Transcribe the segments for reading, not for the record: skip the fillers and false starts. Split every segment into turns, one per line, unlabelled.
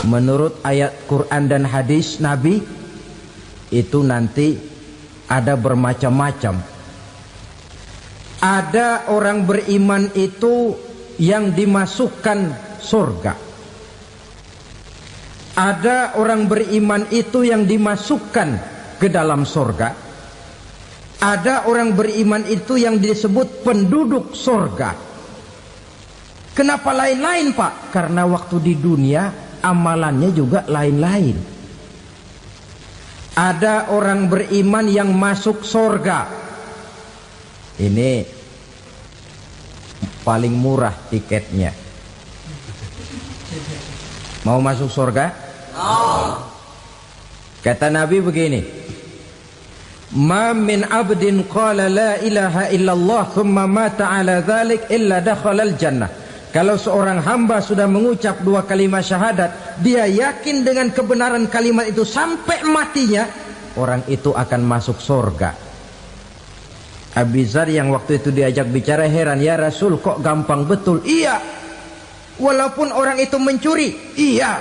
menurut ayat Quran dan hadis Nabi itu nanti ada bermacam-macam. Ada orang beriman itu yang dimasukkan surga. Ada orang beriman itu yang dimasukkan ke dalam surga. Ada orang beriman itu yang disebut penduduk surga. Kenapa lain-lain, Pak? Karena waktu di dunia amalannya juga lain-lain. Ada orang beriman yang masuk surga. Ini paling murah tiketnya. Mau masuk surga? Kata Nabi begini, ma min abdin qala la ilaha illallah thumma mata ala dhalik illa dakhalal jannah. Kalau seorang hamba sudah mengucap dua kalimat syahadat, dia yakin dengan kebenaran kalimat itu sampai matinya, orang itu akan masuk surga. Abi Dzar yang waktu itu diajak bicara heran, ya Rasul kok gampang betul? Iya, walaupun orang itu mencuri, iya,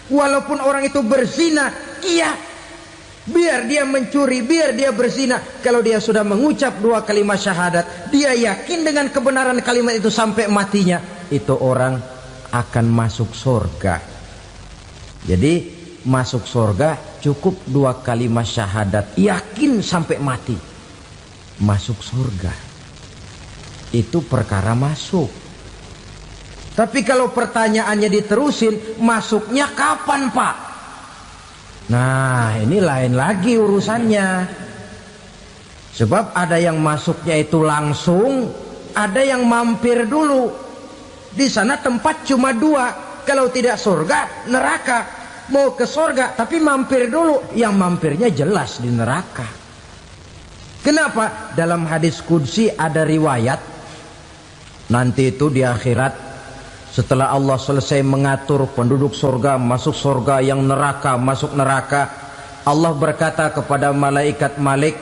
walaupun orang itu berzina, iya. Biar dia mencuri, biar dia berzina, kalau dia sudah mengucap dua kalimat syahadat, dia yakin dengan kebenaran kalimat itu sampai matinya, itu orang akan masuk surga. Jadi masuk surga cukup dua kalimat syahadat, yakin sampai mati, masuk surga. Itu perkara masuk. Tapi kalau pertanyaannya diterusin, masuknya kapan, Pak? Nah, ini lain lagi urusannya. Sebab ada yang masuknya itu langsung, ada yang mampir dulu. Di sana tempat cuma dua, kalau tidak surga, neraka. Mau ke surga tapi mampir dulu, yang mampirnya jelas di neraka. Kenapa? Dalam hadis qudsi ada riwayat, nanti itu di akhirat, setelah Allah selesai mengatur penduduk surga masuk surga, yang neraka masuk neraka, Allah berkata kepada malaikat Malik,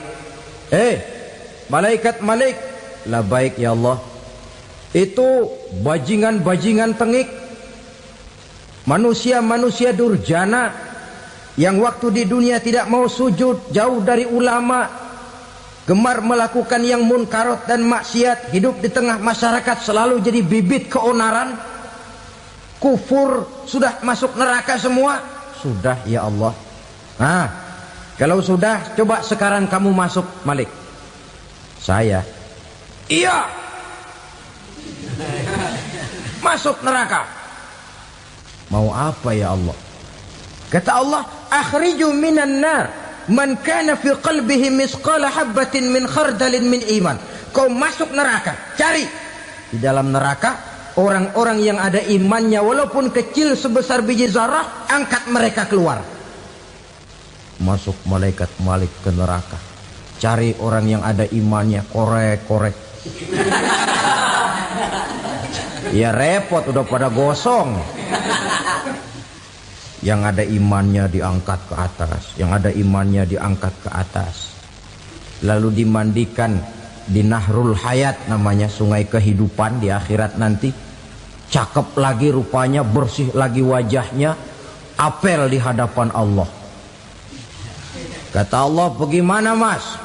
malaikat Malik, labaik ya Allah, itu bajingan-bajingan tengik, manusia-manusia durjana yang waktu di dunia tidak mau sujud, jauh dari ulama, gemar melakukan yang munkarat dan maksiat, hidup di tengah masyarakat selalu jadi bibit keonaran, kufur, sudah masuk neraka semua. Sudah ya Allah. Nah, kalau sudah, coba sekarang kamu masuk, Malik. Saya, iya, masuk neraka. Mau apa ya Allah? Kata Allah, akhriju minan nar man kana fi qalbihi misqala habatin min khardalin min iman. Kau masuk neraka, cari di dalam neraka orang-orang yang ada imannya walaupun kecil sebesar biji zarah, angkat mereka keluar. Masuk malaikat Malik ke neraka, cari orang yang ada imannya, korek-korek. Ya repot, udah pada gosong. Yang ada imannya diangkat ke atas, yang ada imannya diangkat ke atas, lalu dimandikan di Nahrul Hayat, namanya sungai kehidupan di akhirat nanti. Cakep lagi rupanya, bersih lagi wajahnya, apel di hadapan Allah. Kata Allah, bagaimana mas?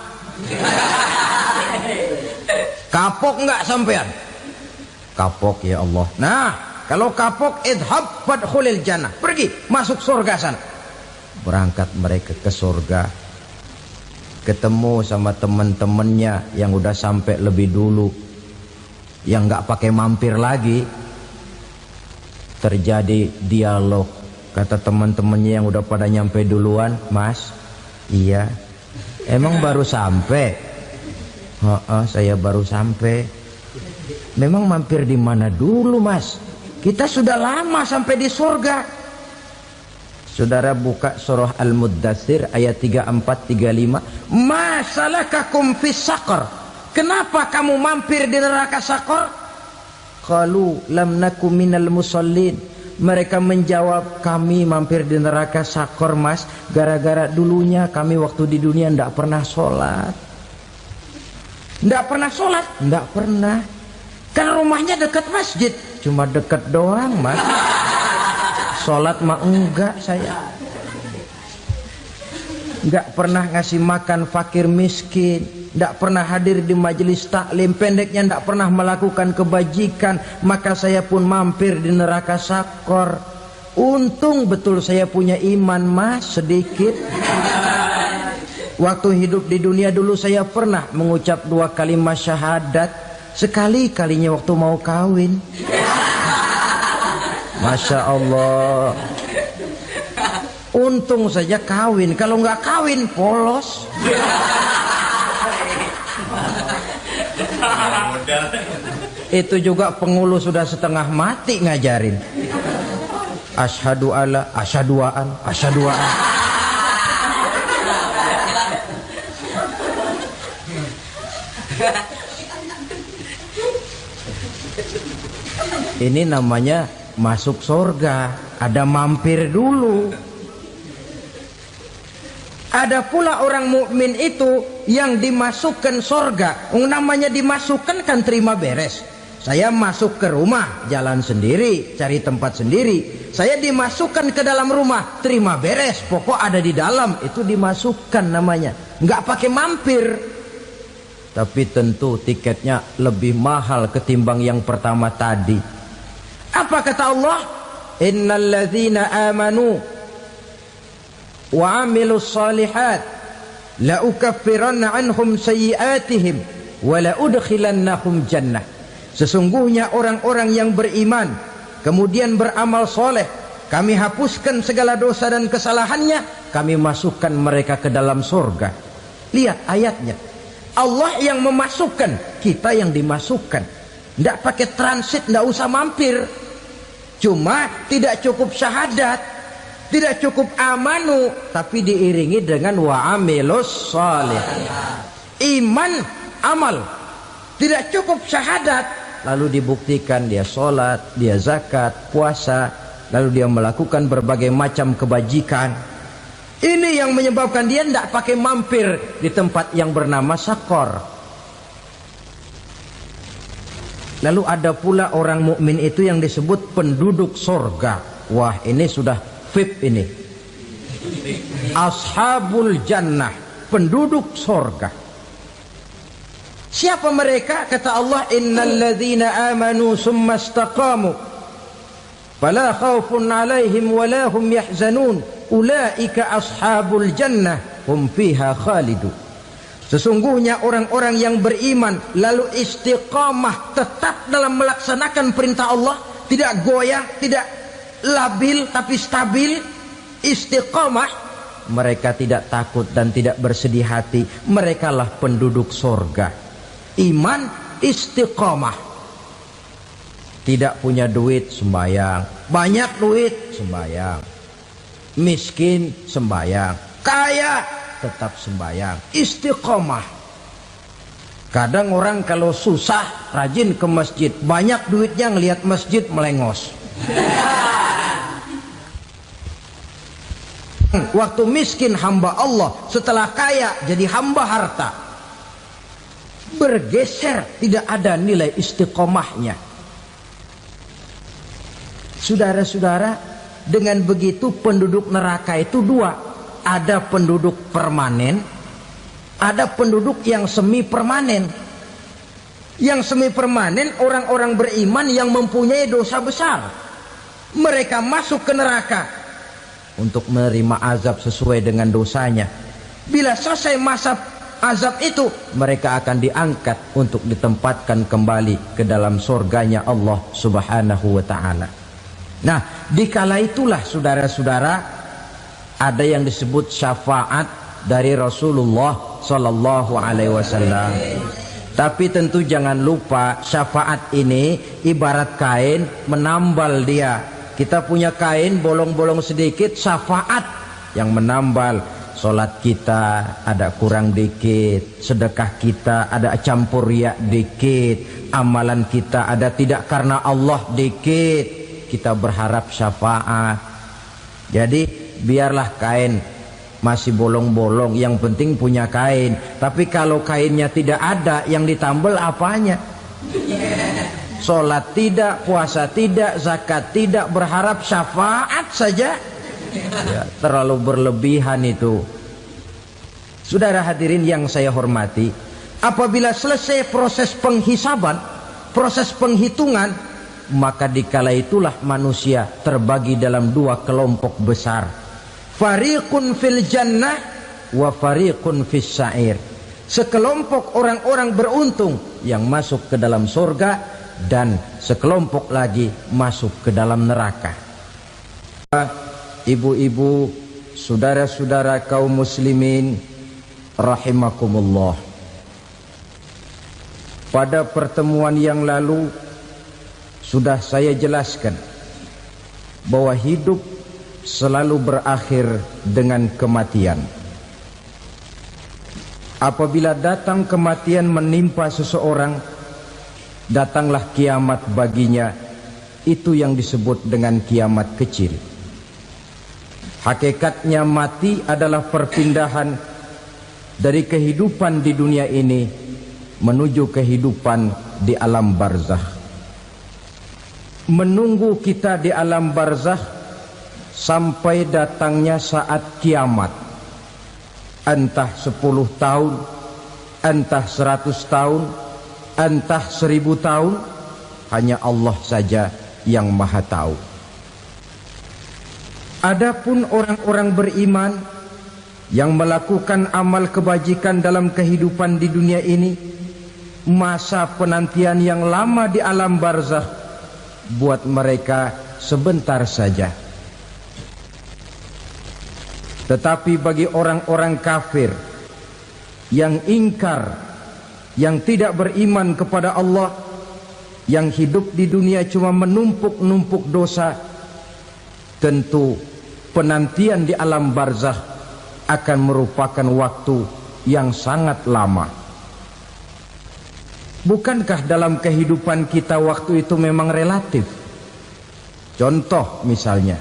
Kapok nggak sampean? Kapok ya Allah. Nah, kalau kapok, idhab fadkhulil jannah, pergi masuk surga sana. Berangkat mereka ke surga, ketemu sama teman-temannya yang udah sampai lebih dulu, yang nggak pakai mampir lagi. Terjadi dialog. Kata teman-temannya yang udah pada nyampe duluan, mas, iya, emang baru sampai? Saya baru sampai. Memang mampir di mana dulu mas? Kita sudah lama sampai di surga. Saudara buka surah Al-Muddatsir ayat 34-35. Ma salakakum fis saqar? Kenapa kamu mampir di neraka Saqar? Qalu lam naku minal musallin. Mereka menjawab, kami mampir di neraka Saqar mas, gara-gara dulunya kami waktu di dunia ndak pernah sholat. Ndak pernah sholat? Ndak pernah. Kan rumahnya dekat masjid, cuma dekat doang mas. Sholat mah enggak saya. Enggak pernah ngasih makan fakir miskin, enggak pernah hadir di majelis taklim, pendeknya enggak pernah melakukan kebajikan, maka saya pun mampir di neraka sakor. Untung betul saya punya iman mas sedikit. Waktu hidup di dunia dulu saya pernah mengucap 2 kalimat syahadat, sekali-kalinya waktu mau kawin. Masya Allah. Untung saja kawin, kalau nggak kawin polos. Itu juga pengulu sudah setengah mati ngajarin. Asyhadu alla, asyaduaan, asyaduaan. Ini namanya masuk surga, ada mampir dulu. Ada pula orang mukmin itu yang dimasukkan surga. Namanya dimasukkan kan terima beres. Saya masuk ke rumah, jalan sendiri, cari tempat sendiri. Saya dimasukkan ke dalam rumah, terima beres, pokok ada di dalam, itu dimasukkan namanya. Nggak pakai mampir. Tapi tentu tiketnya lebih mahal ketimbang yang pertama tadi. Apa kata Allah? Innal ladzina amanu wa amilus salihat la ukaffiranna anhum sayyi'atihim wa la udkhilannahum jannah. Sesungguhnya orang-orang yang beriman kemudian beramal soleh, kami hapuskan segala dosa dan kesalahannya, kami masukkan mereka ke dalam surga. Lihat ayatnya, Allah yang memasukkan, kita yang dimasukkan. Tidak pakai transit, tidak usah mampir. Cuma tidak cukup syahadat, tidak cukup amanu, tapi diiringi dengan wa'amilus salih. Iman, amal. Tidak cukup syahadat, lalu dibuktikan dia sholat, dia zakat, puasa, lalu dia melakukan berbagai macam kebajikan. Ini yang menyebabkan dia tidak pakai mampir di tempat yang bernama sakor. Lalu ada pula orang mukmin itu yang disebut penduduk surga. Wah, ini sudah VIP ini. Ashabul jannah, penduduk surga. Siapa mereka? Kata Allah, innal ladzina amanu summa istaqamu fala khaufun 'alaihim wala hum yahzanun ulaika ashabul jannah hum fiha khalidun. Sesungguhnya orang-orang yang beriman lalu istiqamah, tetap dalam melaksanakan perintah Allah, tidak goyah, tidak labil tapi stabil, istiqamah, mereka tidak takut dan tidak bersedih hati. Merekalah penduduk surga. Iman, istiqamah. Tidak punya duit, sembahyang. Banyak duit, sembahyang. Miskin, sembahyang. Kaya, tetap sembahyang. Istiqamah. Kadang orang kalau susah rajin ke masjid, banyak duitnya ngelihat masjid melengos. Waktu miskin hamba Allah, setelah kaya jadi hamba harta. Bergeser, tidak ada nilai istiqomahnya. Saudara-saudara, dengan begitu penduduk neraka itu dua. Ada penduduk permanen, ada penduduk yang semi permanen. Yang semi permanen orang-orang beriman yang mempunyai dosa besar. Mereka masuk ke neraka untuk menerima azab sesuai dengan dosanya. Bila selesai masa azab itu, mereka akan diangkat untuk ditempatkan kembali ke dalam surganya Allah Subhanahu wa ta'ala. Nah, dikala itulah saudara-saudara, ada yang disebut syafaat dari Rasulullah Sallallahu Alaihi Wasallam. Tapi tentu jangan lupa, syafaat ini ibarat kain menambal dia. Kita punya kain bolong-bolong sedikit, syafaat yang menambal. Sholat kita ada kurang dikit, sedekah kita ada campur riak dikit, amalan kita ada tidak karena Allah dikit, kita berharap syafaat. Jadi biarlah kain masih bolong-bolong, yang penting punya kain. Tapi kalau kainnya tidak ada, yang ditambal apanya? sholat tidak, puasa tidak, zakat tidak, berharap syafaat saja. Ya, terlalu berlebihan itu. Saudara hadirin yang saya hormati, apabila selesai proses penghisaban, proses penghitungan, maka dikala itulah manusia terbagi dalam dua kelompok besar. Fariqun fil jannah wa fariqun fis sa'ir. Sekelompok orang-orang beruntung yang masuk ke dalam surga, dan sekelompok lagi masuk ke dalam neraka. Ibu-ibu, saudara-saudara kaum muslimin rahimakumullah. Pada pertemuan yang lalu sudah saya jelaskan bahwa hidup selalu berakhir dengan kematian. Apabila datang kematian menimpa seseorang, datanglah kiamat baginya. Itu yang disebut dengan kiamat kecil. Hakikatnya mati adalah perpindahan dari kehidupan di dunia ini menuju kehidupan di alam barzakh. Menunggu kita di alam barzakh sampai datangnya saat kiamat. Entah 10 tahun, entah 100 tahun, entah 1000 tahun, hanya Allah saja yang maha tahu. Adapun orang-orang beriman yang melakukan amal kebajikan dalam kehidupan di dunia ini, masa penantian yang lama di alam barzakh buat mereka sebentar saja. Tetapi bagi orang-orang kafir yang ingkar, yang tidak beriman kepada Allah, yang hidup di dunia cuma menumpuk-numpuk dosa, tentu penantian di alam barzakh akan merupakan waktu yang sangat lama. Bukankah dalam kehidupan kita waktu itu memang relatif? Contoh misalnya,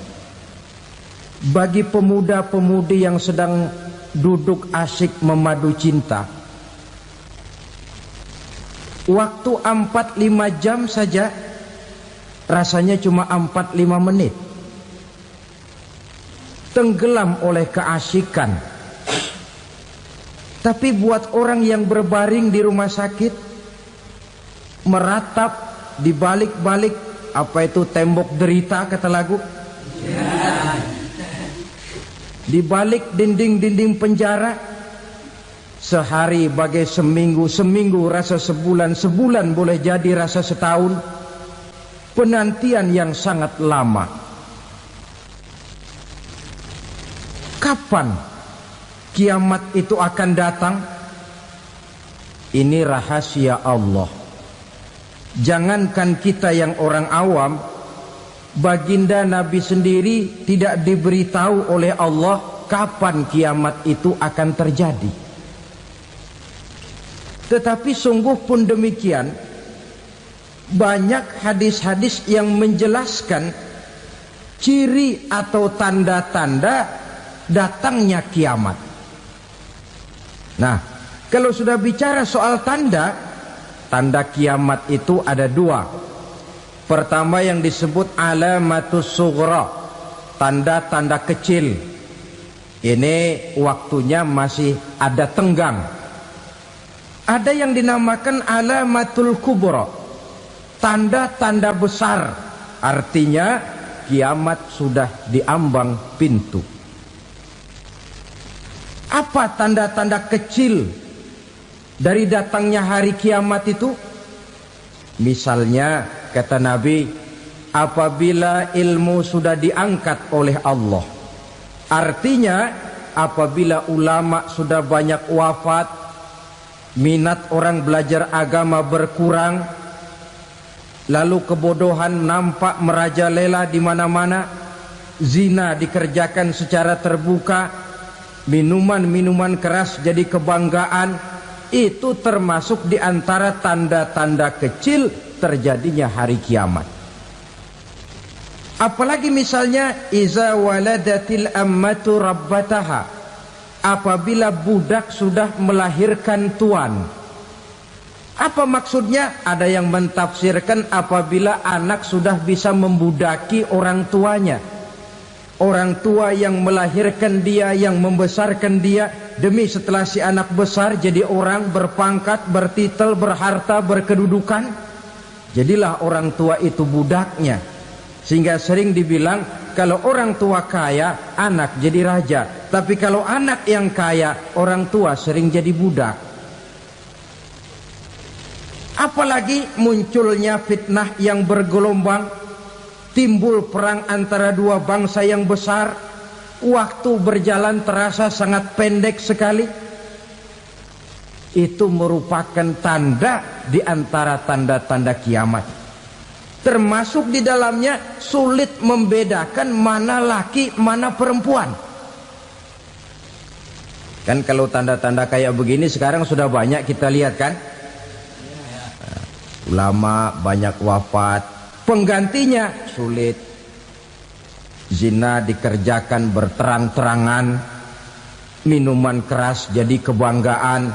bagi pemuda-pemudi yang sedang duduk asyik memadu cinta, waktu 4-5 jam saja rasanya cuma 4-5 menit. Tenggelam oleh keasikan. Tapi buat orang yang berbaring di rumah sakit, meratap di balik-balik apa itu tembok derita kata lagu, di balik dinding-dinding penjara, sehari bagai seminggu, seminggu rasa sebulan, sebulan boleh jadi rasa setahun. Penantian yang sangat lama. Kapan kiamat itu akan datang? Ini rahasia Allah. Jangankan kita yang orang awam, baginda Nabi sendiri tidak diberitahu oleh Allah kapan kiamat itu akan terjadi. Tetapi sungguh pun demikian, banyak hadis-hadis yang menjelaskan ciri atau tanda-tanda datangnya kiamat. Nah, kalau sudah bicara soal tanda kiamat itu ada dua. Pertama yang disebut alamatus sughra, tanda-tanda kecil. Ini waktunya masih ada tenggang. Ada yang dinamakan alamatul kubra, tanda-tanda besar. Artinya kiamat sudah diambang pintu. Apa tanda-tanda kecil dari datangnya hari kiamat itu? Misalnya kata Nabi, apabila ilmu sudah diangkat oleh Allah. Artinya apabila ulama sudah banyak wafat, minat orang belajar agama berkurang, lalu kebodohan nampak merajalela di mana-mana, zina dikerjakan secara terbuka, minuman-minuman keras jadi kebanggaan, itu termasuk di antara tanda-tanda kecil terjadinya hari kiamat. Apalagi misalnya iza waladatil ammatu rabbataha, apabila budak sudah melahirkan tuan. Apa maksudnya? Ada yang mentafsirkan apabila anak sudah bisa membudaki orang tuanya. Orang tua yang melahirkan dia, yang membesarkan dia, demi setelah si anak besar jadi orang berpangkat, bertitel, berharta, berkedudukan, jadilah orang tua itu budaknya. Sehingga sering dibilang kalau orang tua kaya, anak jadi raja. Tapi kalau anak yang kaya, orang tua sering jadi budak. Apalagi munculnya fitnah yang bergelombang, timbul perang antara dua bangsa yang besar, waktu berjalan terasa sangat pendek sekali. Itu merupakan tanda di antara tanda-tanda kiamat. Termasuk di dalamnya sulit membedakan mana laki, mana perempuan. Kan kalau tanda-tanda kayak begini sekarang sudah banyak kita lihat kan. Ulama banyak wafat, penggantinya sulit. Zina dikerjakan berterang-terangan, minuman keras jadi kebanggaan,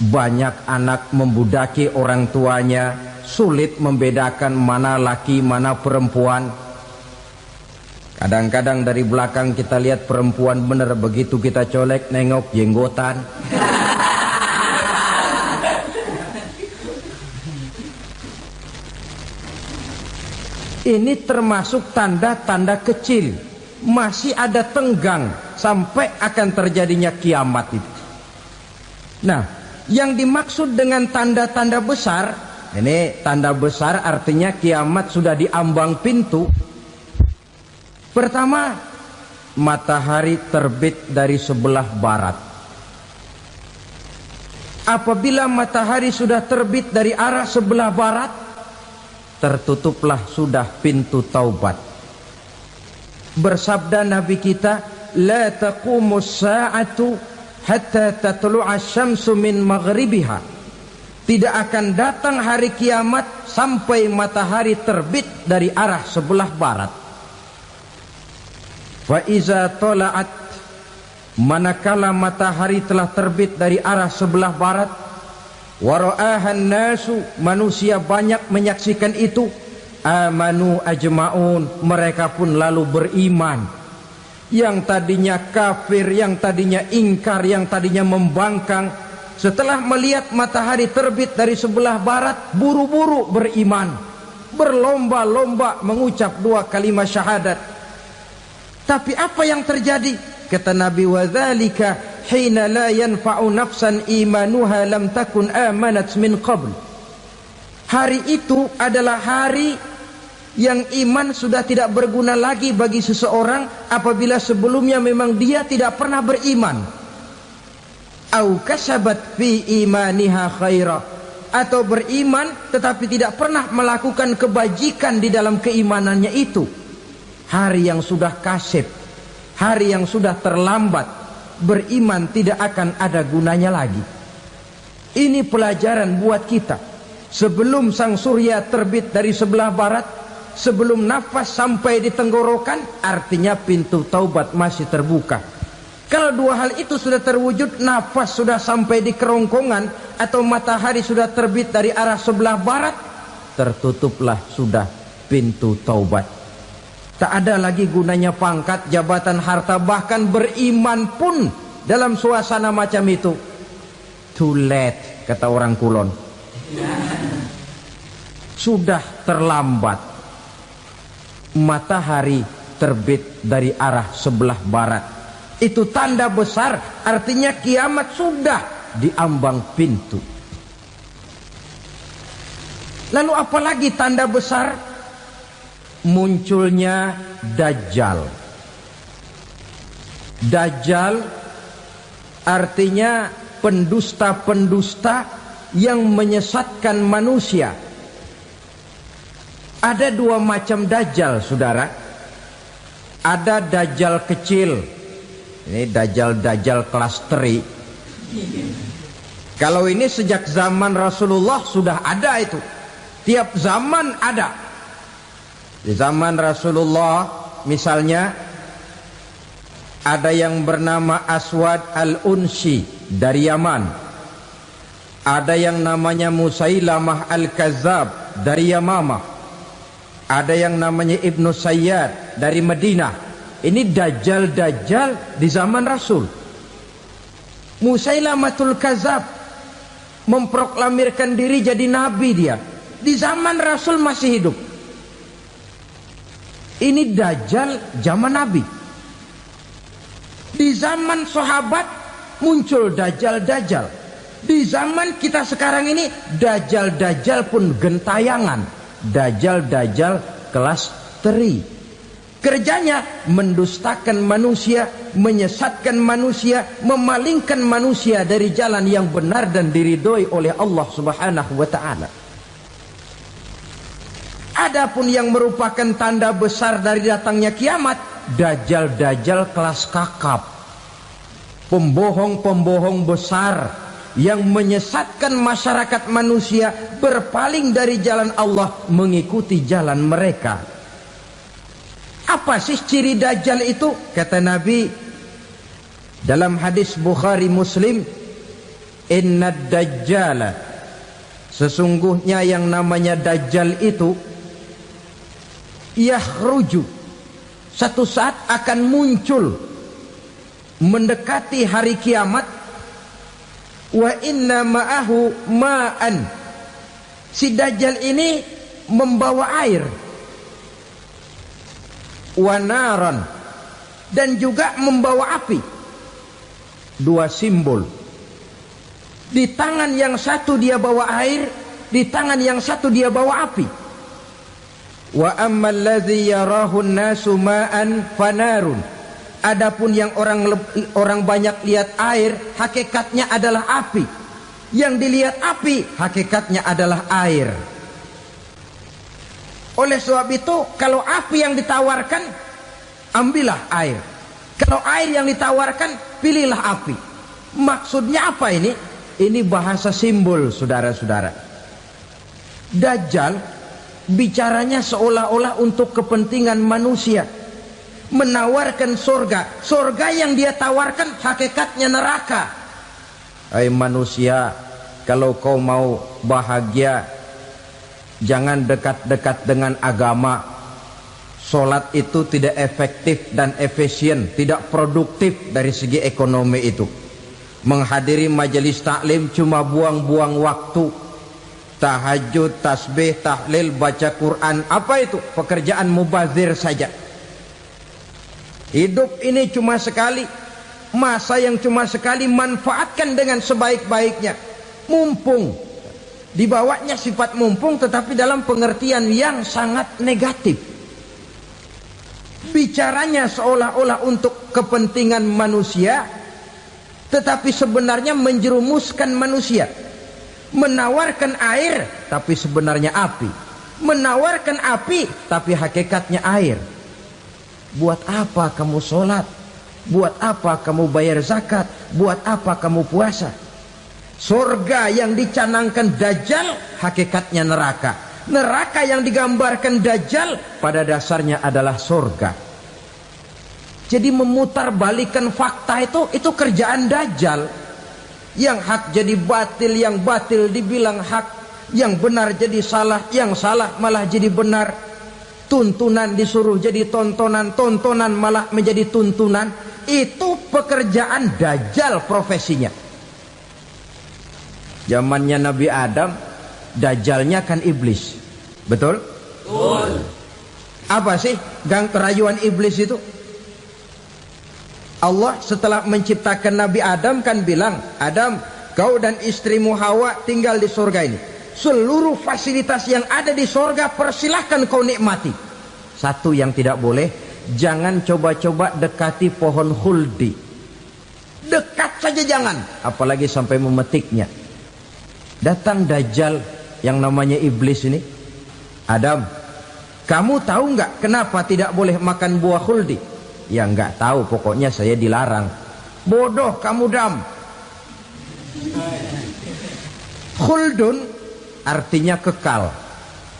banyak anak membudaki orang tuanya, sulit membedakan mana laki mana perempuan. Kadang-kadang dari belakang kita lihat perempuan bener, begitu kita colek nengok jenggotan. Ini termasuk tanda-tanda kecil, masih ada tenggang sampai akan terjadinya kiamat itu. Nah, yang dimaksud dengan tanda-tanda besar, ini tanda besar artinya kiamat sudah di ambang pintu. Pertama, matahari terbit dari sebelah barat. Apabila matahari sudah terbit dari arah sebelah barat, tertutuplah sudah pintu taubat. Bersabda Nabi kita, la taqumus sa'atu hatta tatlu'a syamsu min maghribiha. Tidak akan datang hari kiamat sampai matahari terbit dari arah sebelah barat. Fa iza tala'at, manakala matahari telah terbit dari arah sebelah barat, wara'ahan nasu, manusia banyak menyaksikan itu, amanu ajma'un, mereka pun lalu beriman. Yang tadinya kafir, yang tadinya ingkar, yang tadinya membangkang, setelah melihat matahari terbit dari sebelah barat, buru-buru beriman, berlomba-lomba mengucap dua kalimat syahadat. Tapi apa yang terjadi? Kata Nabi, wadzalika hina la yanfa'u nafsan imanuha lam takun amanat min qabl. Hari itu adalah hari yang iman sudah tidak berguna lagi bagi seseorang apabila sebelumnya memang dia tidak pernah beriman. Au kasabat fi imaniha khaira, atau beriman tetapi tidak pernah melakukan kebajikan di dalam keimanannya itu. Hari yang sudah kasib, hari yang sudah terlambat, beriman tidak akan ada gunanya lagi. Ini pelajaran buat kita. Sebelum sang surya terbit dari sebelah barat, sebelum nafas sampai di tenggorokan, artinya pintu taubat masih terbuka. Kalau dua hal itu sudah terwujud, nafas sudah sampai di kerongkongan atau matahari sudah terbit dari arah sebelah barat, tertutuplah sudah pintu taubat. Tak ada lagi gunanya pangkat, jabatan, harta, bahkan beriman pun dalam suasana macam itu. Too late, kata orang Kulon. Sudah terlambat. Matahari terbit dari arah sebelah barat. Itu tanda besar, artinya kiamat sudah di ambang pintu. Lalu apalagi tanda besar? Munculnya Dajjal. Dajjal artinya pendusta-pendusta yang menyesatkan manusia. Ada dua macam Dajjal, saudara. Ada Dajjal kecil. Ini Dajjal kelas teri. Kalau ini sejak zaman Rasulullah sudah ada itu. Tiap zaman ada. Di zaman Rasulullah misalnya ada yang bernama Aswad al-Unsi dari Yaman. Ada yang namanya Musailamah Al-Kazzab dari Yamamah. Ada yang namanya Ibnu Sayyad dari Madinah. Ini dajjal-dajjal di zaman Rasul. Musailamatul Kazzab memproklamirkan diri jadi nabi dia. Di zaman Rasul masih hidup. Ini dajjal zaman Nabi. Di zaman sahabat muncul dajjal-dajjal. Di zaman kita sekarang ini dajjal-dajjal pun gentayangan. Dajjal-dajjal kelas teri. Kerjanya mendustakan manusia, menyesatkan manusia, memalingkan manusia dari jalan yang benar dan diridhoi oleh Allah Subhanahu wa taala. Adapun yang merupakan tanda besar dari datangnya kiamat, dajjal-dajjal kelas kakap. Pembohong-pembohong besar yang menyesatkan masyarakat manusia berpaling dari jalan Allah mengikuti jalan mereka. Apa sih ciri dajjal itu? Kata Nabi dalam hadis Bukhari Muslim, "Inna dajjala", sesungguhnya yang namanya dajjal itu yakhruju, satu saat akan muncul mendekati hari kiamat. Wa inna ma'ahu ma'an, si dajjal ini membawa air. Wa naran, dan juga membawa api. Dua simbol. Di tangan yang satu dia bawa air, di tangan yang satu dia bawa api. Wa ammal ladzi yarahu an-nasu ma'an fanarun, adapun yang orang banyak lihat air, hakikatnya adalah api. Yang dilihat api, hakikatnya adalah air. Oleh sebab itu, kalau api yang ditawarkan, ambillah air. Kalau air yang ditawarkan, pilihlah api. Maksudnya apa ini? Ini bahasa simbol, saudara-saudara. Dajjal bicaranya seolah-olah untuk kepentingan manusia, menawarkan surga. Surga yang dia tawarkan hakikatnya neraka. Hai manusia, kalau kau mau bahagia, jangan dekat-dekat dengan agama. Solat itu tidak efektif dan efisien, tidak produktif dari segi ekonomi itu. Menghadiri majelis taklim cuma buang-buang waktu. Tahajud, tasbih, tahlil, baca Quran, apa itu? Pekerjaan mubazir saja. Hidup ini cuma sekali, masa yang cuma sekali, manfaatkan dengan sebaik-baiknya. Mumpung, dibawanya sifat mumpung tetapi dalam pengertian yang sangat negatif. Bicaranya seolah-olah untuk kepentingan manusia, tetapi sebenarnya menjerumuskan manusia. Menawarkan air, tapi sebenarnya api. Menawarkan api, tapi hakikatnya air. Buat apa kamu sholat? Buat apa kamu bayar zakat? Buat apa kamu puasa? Surga yang dicanangkan Dajjal, hakikatnya neraka. Neraka yang digambarkan Dajjal, pada dasarnya adalah surga. Jadi memutarbalikan fakta itu kerjaan Dajjal. Yang hak jadi batil, yang batil dibilang hak, yang benar jadi salah, yang salah malah jadi benar. Tuntunan disuruh jadi tontonan, tontonan malah menjadi tuntunan. Itu pekerjaan Dajjal profesinya. Zamannya Nabi Adam, Dajjalnya kan iblis. Betul? Betul. Apa sih gang kerayuan iblis itu? Allah setelah menciptakan Nabi Adam kan bilang, Adam, kau dan istrimu Hawa tinggal di surga ini. Seluruh fasilitas yang ada di surga persilahkan kau nikmati. Satu yang tidak boleh, jangan coba-coba dekati pohon khuldi. Dekat saja jangan, apalagi sampai memetiknya. Datang Dajjal yang namanya iblis ini. Adam, kamu tahu nggak kenapa tidak boleh makan buah khuldi? Ya nggak tahu, pokoknya saya dilarang. Bodoh kamu Dam. Khuldun artinya kekal.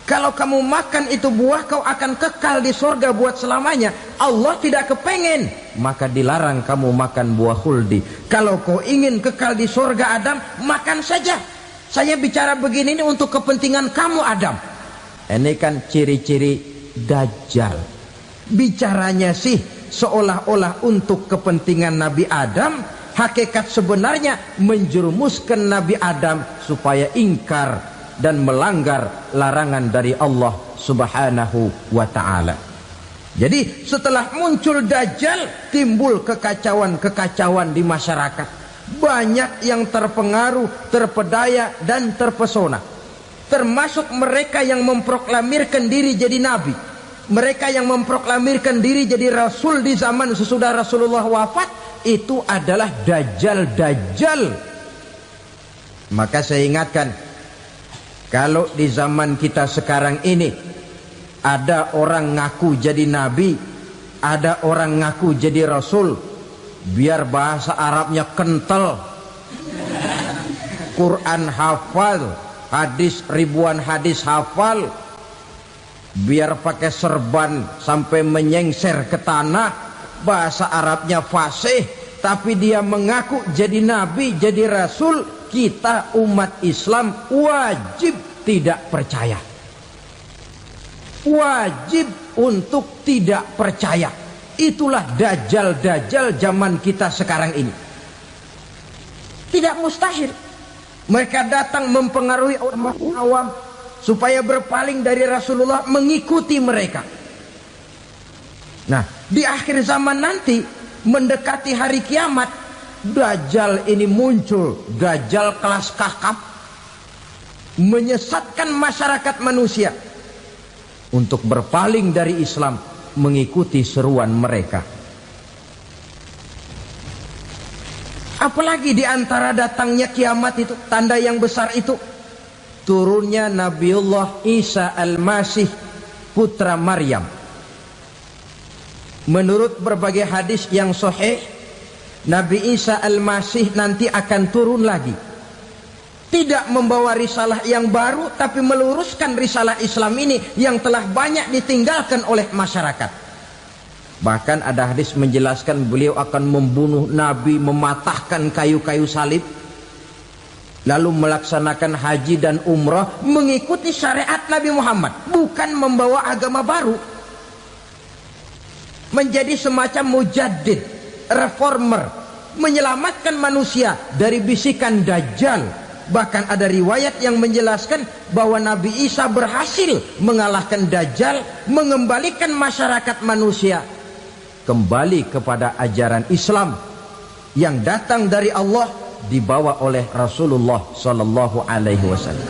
Kalau kamu makan itu buah, kau akan kekal di surga buat selamanya. Allah tidak kepengen, maka dilarang kamu makan buah khuldi. Kalau kau ingin kekal di surga Adam, makan saja. Saya bicara begini ini untuk kepentingan kamu Adam. Ini kan ciri-ciri Dajjal. Bicaranya sih seolah-olah untuk kepentingan Nabi Adam, hakikat sebenarnya menjerumuskan Nabi Adam supaya ingkar dan melanggar larangan dari Allah Subhanahu wa ta'ala. Jadi setelah muncul Dajjal, timbul kekacauan-kekacauan di masyarakat. Banyak yang terpengaruh, terpedaya dan terpesona. Termasuk mereka yang memproklamirkan diri jadi nabi. Mereka yang memproklamirkan diri jadi rasul di zaman sesudah Rasulullah wafat, itu adalah Dajjal-Dajjal. Maka saya ingatkan, kalau di zaman kita sekarang ini ada orang ngaku jadi nabi, ada orang ngaku jadi rasul, biar bahasa Arabnya kental, Quran hafal, hadis ribuan hadis hafal, biar pakai serban sampai menyengser ke tanah, bahasa Arabnya fasih, tapi dia mengaku jadi nabi, jadi rasul, kita umat Islam wajib tidak percaya. Wajib untuk tidak percaya. Itulah Dajjal-Dajjal zaman kita sekarang ini. Tidak mustahil mereka datang mempengaruhi orang awam supaya berpaling dari Rasulullah, mengikuti mereka. Nah, di akhir zaman nanti, mendekati hari kiamat, Dajjal ini muncul. Dajjal kelas kakap, menyesatkan masyarakat manusia untuk berpaling dari Islam, mengikuti seruan mereka. Apalagi di antara datangnya kiamat itu, tanda yang besar itu, turunnya Nabiullah Isa Al-Masih, putra Maryam. Menurut berbagai hadis yang sahih, Nabi Isa Al-Masih nanti akan turun lagi. Tidak membawa risalah yang baru, tapi meluruskan risalah Islam ini yang telah banyak ditinggalkan oleh masyarakat. Bahkan ada hadis menjelaskan beliau akan membunuh Nabi, mematahkan kayu-kayu salib, lalu melaksanakan haji dan umrah mengikuti syariat Nabi Muhammad, bukan membawa agama baru. Menjadi semacam mujaddid, reformer, menyelamatkan manusia dari bisikan Dajjal. Bahkan ada riwayat yang menjelaskan bahwa Nabi Isa berhasil mengalahkan Dajjal, mengembalikan masyarakat manusia kembali kepada ajaran Islam yang datang dari Allah, dibawa oleh Rasulullah Sallallahu Alaihi Wasallam.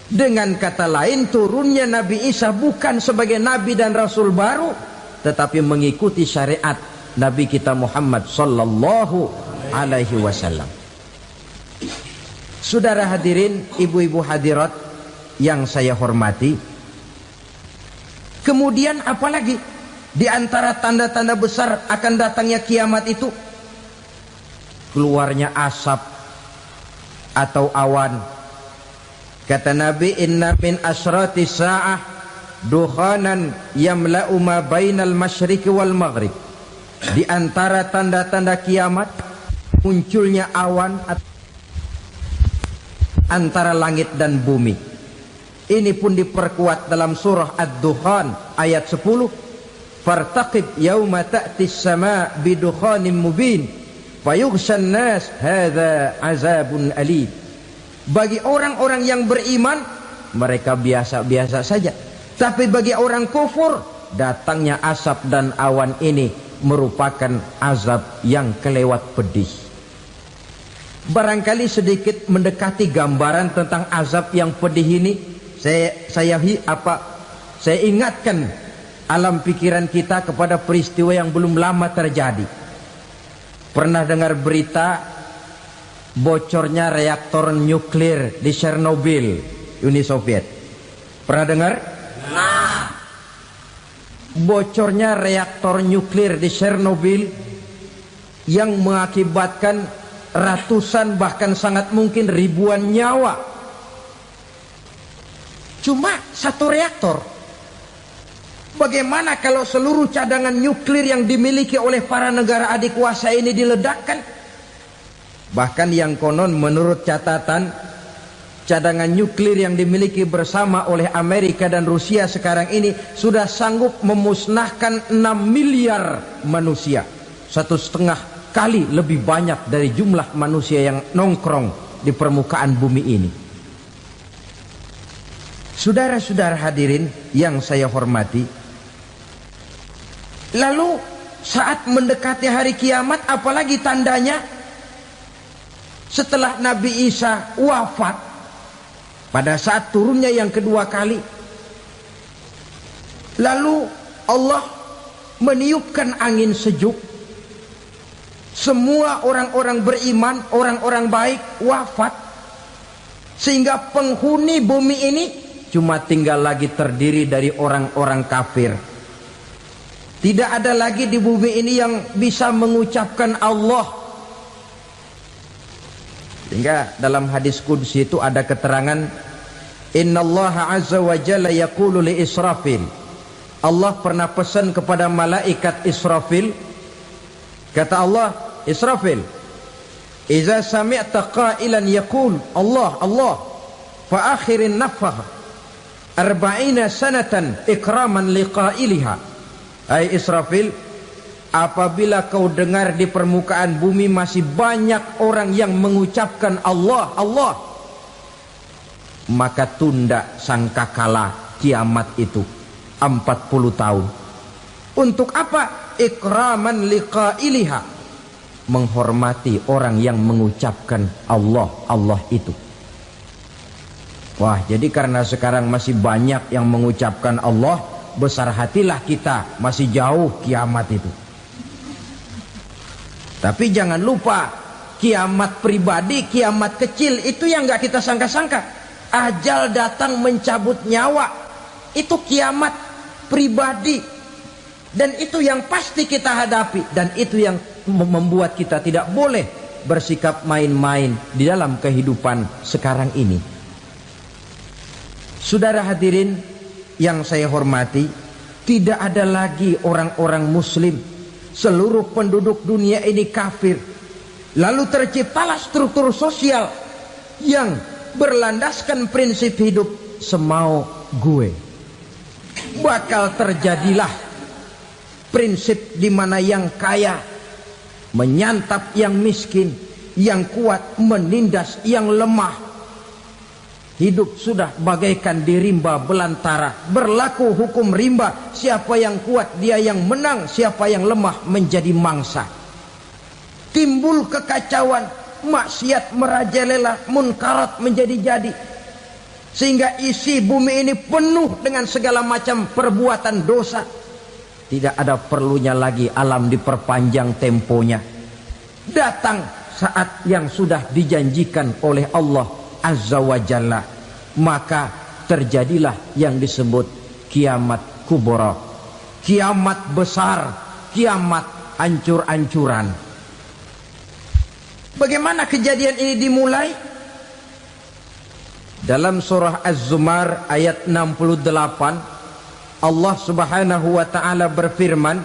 Dengan kata lain, turunnya Nabi Isa bukan sebagai Nabi dan Rasul baru, tetapi mengikuti syariat Nabi kita Muhammad Sallallahu Alaihi Wasallam. Saudara hadirin, ibu-ibu hadirat yang saya hormati, kemudian apalagi di antara tanda-tanda besar akan datangnya kiamat itu? Keluarnya asap atau awan. Kata Nabi, inna min asrati sa'ah dukhanan yamla'u ma bainal masyriqi wal maghrib. Di antara tanda-tanda kiamat, munculnya awan antara langit dan bumi. Ini pun diperkuat dalam surah Ad-Dukhan ayat 10. Fartaqib yauma ta'tis sama bidukhanim mubin fayughshan nas hadza azabun alim. Bagi orang-orang yang beriman, mereka biasa-biasa saja. Tapi bagi orang kufur, datangnya asap dan awan ini merupakan azab yang kelewat pedih. Barangkali sedikit mendekati gambaran tentang azab yang pedih ini, saya ingatkan alam pikiran kita kepada peristiwa yang belum lama terjadi. Pernah dengar berita bocornya reaktor nuklir di Chernobyl, Uni Soviet? Pernah dengar? Nah, bocornya reaktor nuklir di Chernobyl yang mengakibatkan ratusan bahkan sangat mungkin ribuan nyawa. Cuma satu reaktor. Bagaimana kalau seluruh cadangan nuklir yang dimiliki oleh para negara adik kuasa ini diledakkan? Bahkan yang konon menurut catatan cadangan nuklir yang dimiliki bersama oleh Amerika dan Rusia sekarang ini sudah sanggup memusnahkan 6 miliar manusia, 1,5 kali lebih banyak dari jumlah manusia yang nongkrong di permukaan bumi ini. Saudara-saudara hadirin yang saya hormati, lalu saat mendekati hari kiamat, apalagi tandanya? Setelah Nabi Isa wafat, pada saat turunnya yang kedua kali, lalu Allah meniupkan angin sejuk. Semua orang-orang beriman, orang-orang baik wafat, sehingga penghuni bumi ini cuma tinggal lagi terdiri dari orang-orang kafir. Tidak ada lagi di bumi ini yang bisa mengucapkan Allah. Sehingga dalam hadis qudsi itu ada keterangan, Innallaha azza wa jalla yaqulu li Israfil. Allah pernah pesan kepada malaikat Israfil. Kata Allah, Israfil, Iza sami'ta qailan yaqul Allah Allah fa akhirin nafakh 40 sanatan ikraman liqailiha. Hai Israfil, apabila kau dengar di permukaan bumi masih banyak orang yang mengucapkan Allah Allah, maka tunda sangkakala kiamat itu 40 tahun. Untuk apa? Ikraman liqailiha, menghormati orang yang mengucapkan Allah Allah itu. Wah, jadi karena sekarang masih banyak yang mengucapkan Allah, besar hatilah kita, masih jauh kiamat itu. Tapi jangan lupa, kiamat pribadi, kiamat kecil itu yang gak kita sangka-sangka. Ajal datang mencabut nyawa, itu kiamat pribadi, dan itu yang pasti kita hadapi, dan itu yang membuat kita tidak boleh bersikap main-main di dalam kehidupan sekarang ini. Saudara hadirin yang saya hormati, tidak ada lagi orang-orang muslim. Seluruh penduduk dunia ini kafir. Lalu terciptalah struktur sosial yang berlandaskan prinsip hidup semau gue. Bakal terjadilah prinsip di mana yang kaya menyantap yang miskin, yang kuat menindas yang lemah. Hidup sudah bagaikan di rimba belantara, berlaku hukum rimba. Siapa yang kuat dia yang menang, siapa yang lemah menjadi mangsa. Timbul kekacauan, maksiat merajalela, munkarat menjadi-jadi, sehingga isi bumi ini penuh dengan segala macam perbuatan dosa. Tidak ada perlunya lagi alam diperpanjang temponya. Datang saat yang sudah dijanjikan oleh Allah Azza wa Jalla, maka terjadilah yang disebut kiamat kubra, kiamat besar, kiamat ancur-ancuran. Bagaimana kejadian ini dimulai? Dalam surah Az-Zumar ayat 68, Allah Subhanahu wa taala berfirman,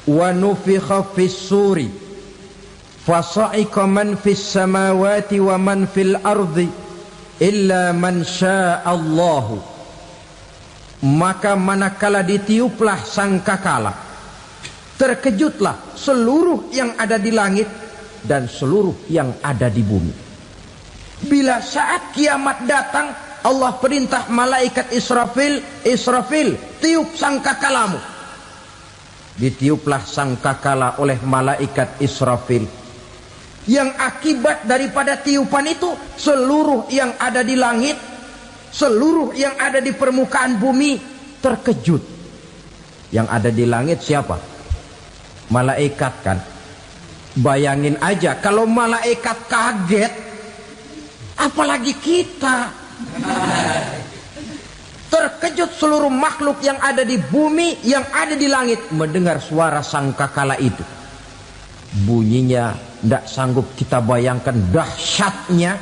"Wa nufikha fis-suri fasa'iqa man fis samawati wa man fil ardi illa man sya'allahu." Maka manakala ditiuplah sangkakala, terkejutlah seluruh yang ada di langit dan seluruh yang ada di bumi. Bila saat kiamat datang, Allah perintah malaikat Israfil, Israfil, tiup sangkakalamu. Ditiuplah sangkakala oleh malaikat Israfil. Yang akibat daripada tiupan itu, seluruh yang ada di langit, seluruh yang ada di permukaan bumi terkejut. Yang ada di langit siapa? Malaikat kan. Bayangin aja kalau malaikat kaget, apalagi kita. Terkejut seluruh makhluk yang ada di bumi, yang ada di langit mendengar suara sangkakala itu. Bunyinya tidak sanggup kita bayangkan dahsyatnya.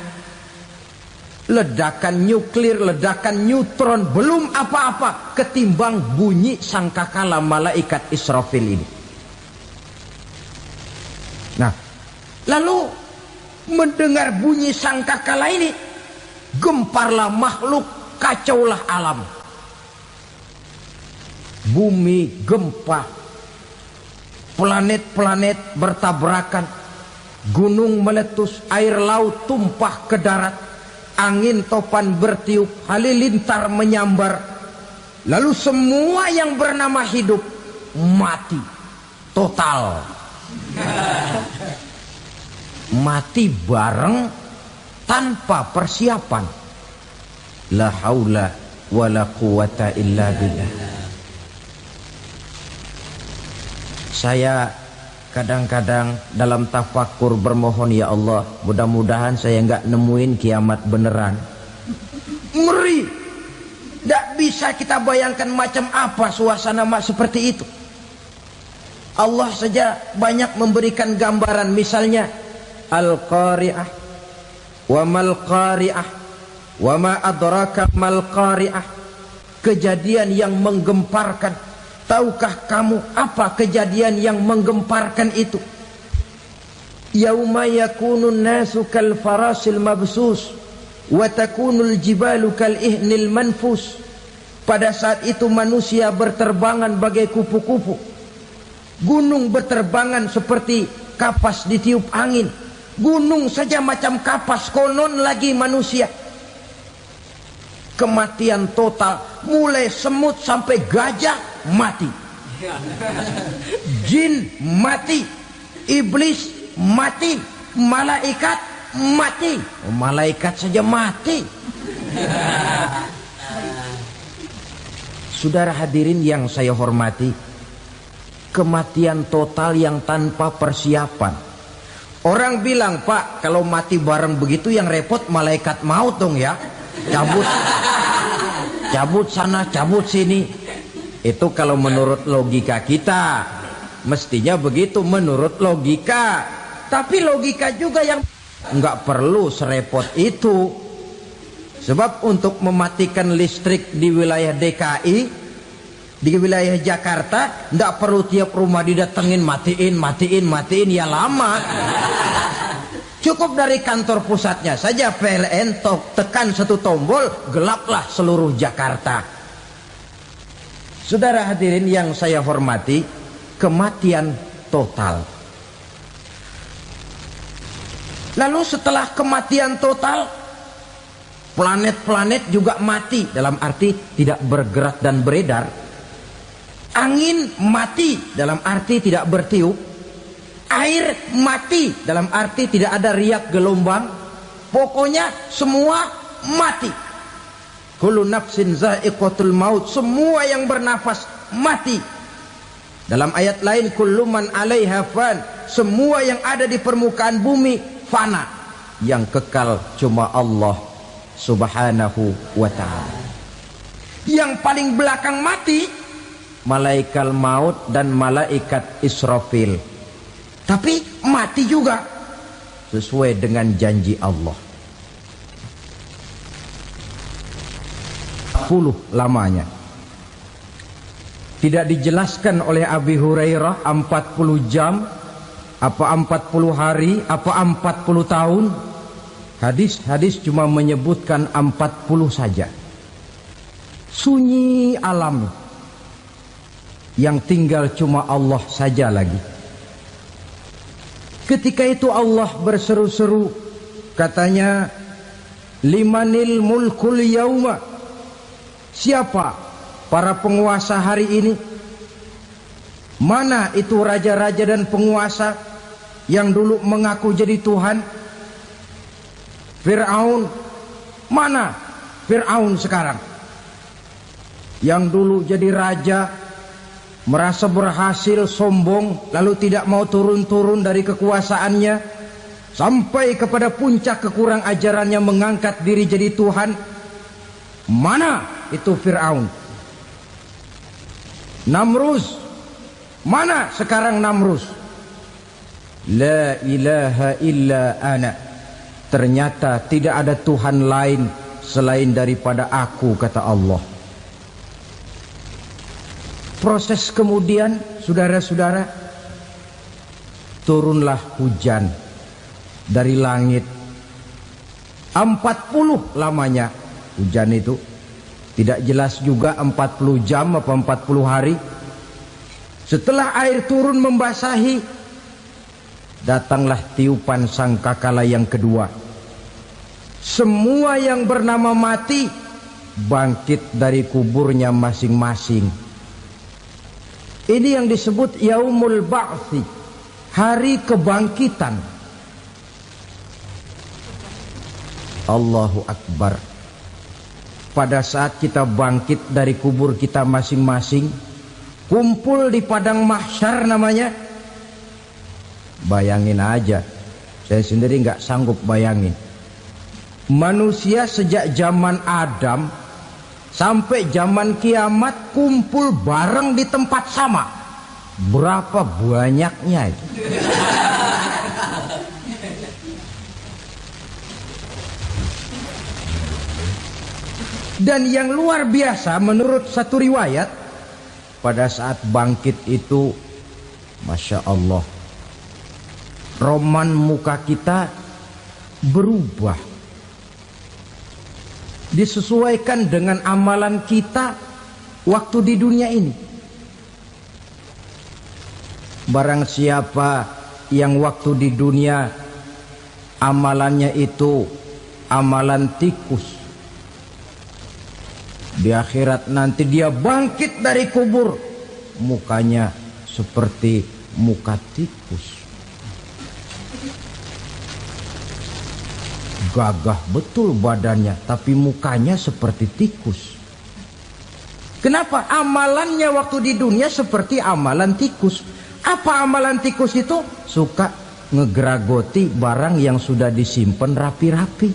Ledakan nuklir, ledakan neutron, belum apa-apa ketimbang bunyi sangkakala malaikat Israfil ini. Nah, lalu mendengar bunyi sangkakala ini, gemparlah makhluk, kacaulah alam. Bumi gempa, planet-planet bertabrakan, gunung meletus, air laut tumpah ke darat, angin topan bertiup, halilintar menyambar. Lalu semua yang bernama hidup mati total. Mati bareng tanpa persiapan. La haula wala quwata illa billah. Saya kadang-kadang dalam tafakur bermohon, ya Allah, mudah-mudahan saya enggak nemuin kiamat beneran. Ngeri. Tidak bisa kita bayangkan macam apa suasana seperti itu. Allah saja banyak memberikan gambaran, misalnya Al-Qari'ah, wa mal qari'ah, wa ma adraka mal qari'ah. Kejadian yang menggemparkan. Tahukah kamu apa kejadian yang menggemparkan itu? Yauma yakunun nasu kal farasil mabsus wa takunul jibalu kal ihnil manfus. Pada saat itu manusia berterbangan bagai kupu-kupu, gunung berterbangan seperti kapas ditiup angin. Gunung saja macam kapas, konon lagi manusia. Kematian total, mulai semut sampai gajah mati, jin mati, iblis mati, malaikat mati. Malaikat saja mati. Saudara hadirin yang saya hormati, kematian total yang tanpa persiapan. Orang bilang, Pak, kalau mati bareng begitu yang repot malaikat maut dong ya. Cabut sana, cabut sini. Itu kalau menurut logika kita, mestinya begitu menurut logika. Tapi logika juga yang nggak perlu serepot itu. Sebab untuk mematikan listrik di wilayah DKI, di wilayah Jakarta, nggak perlu tiap rumah didatengin, matiin, ya lama. Cukup dari kantor pusatnya saja PLN, tekan satu tombol, gelaplah seluruh Jakarta. Saudara hadirin yang saya hormati, kematian total. Lalu setelah kematian total, planet-planet juga mati, dalam arti tidak bergerak dan beredar. Angin mati, dalam arti tidak bertiup. Air mati, dalam arti tidak ada riak gelombang. Pokoknya semua mati. Kullu nafsin za'iqatul maut. Semua yang bernafas mati. Dalam ayat lain, kullu man 'alaiha fan. Semua yang ada di permukaan bumi fana. Yang kekal cuma Allah Subhanahu wa ta'ala. Yang paling belakang mati, malaikat maut dan malaikat Israfil. Tapi mati juga sesuai dengan janji Allah. 40 lamanya. Tidak dijelaskan oleh Abi Hurairah 40 jam, apa 40 hari, apa 40 tahun. Hadis-hadis cuma menyebutkan 40 saja. Sunyi alam, yang tinggal cuma Allah saja lagi. Ketika itu Allah berseru-seru, katanya, limanil mulkul yauma. Siapa para penguasa hari ini? Mana itu raja-raja dan penguasa yang dulu mengaku jadi Tuhan? Fir'aun. Mana Fir'aun sekarang? Yang dulu jadi raja, merasa berhasil, sombong, lalu tidak mau turun-turun dari kekuasaannya, sampai kepada puncak kekurang ajarannya mengangkat diri jadi Tuhan. Mana itu Fir'aun? Namrus. Mana sekarang Namrus? La ilaha illa ana. Ternyata tidak ada Tuhan lain selain daripada aku, kata Allah. Proses kemudian, saudara-saudara, turunlah hujan dari langit. 40 lamanya hujan itu. Tidak jelas juga 40 jam apa 40 hari. Setelah air turun membasahi, datanglah tiupan sangkakala yang kedua. Semua yang bernama mati bangkit dari kuburnya masing-masing. Ini yang disebut Yaumul Ba'thi, hari kebangkitan. Allahu Akbar. Pada saat kita bangkit dari kubur kita masing-masing, kumpul di padang mahsyar namanya. Bayangin aja, saya sendiri nggak sanggup bayangin. Manusia sejak zaman Adam sampai zaman kiamat kumpul bareng di tempat sama. Berapa banyaknya itu? Dan yang luar biasa menurut satu riwayat, pada saat bangkit itu, Masya Allah, roman muka kita berubah, disesuaikan dengan amalan kita waktu di dunia ini. Barang siapa yang waktu di dunia amalannya itu amalan tikus, di akhirat nanti dia bangkit dari kubur, mukanya seperti muka tikus. Gagah betul badannya, tapi mukanya seperti tikus. Kenapa? Amalannya waktu di dunia seperti amalan tikus. Apa amalan tikus itu? Suka ngegeragoti barang yang sudah disimpan rapi-rapi.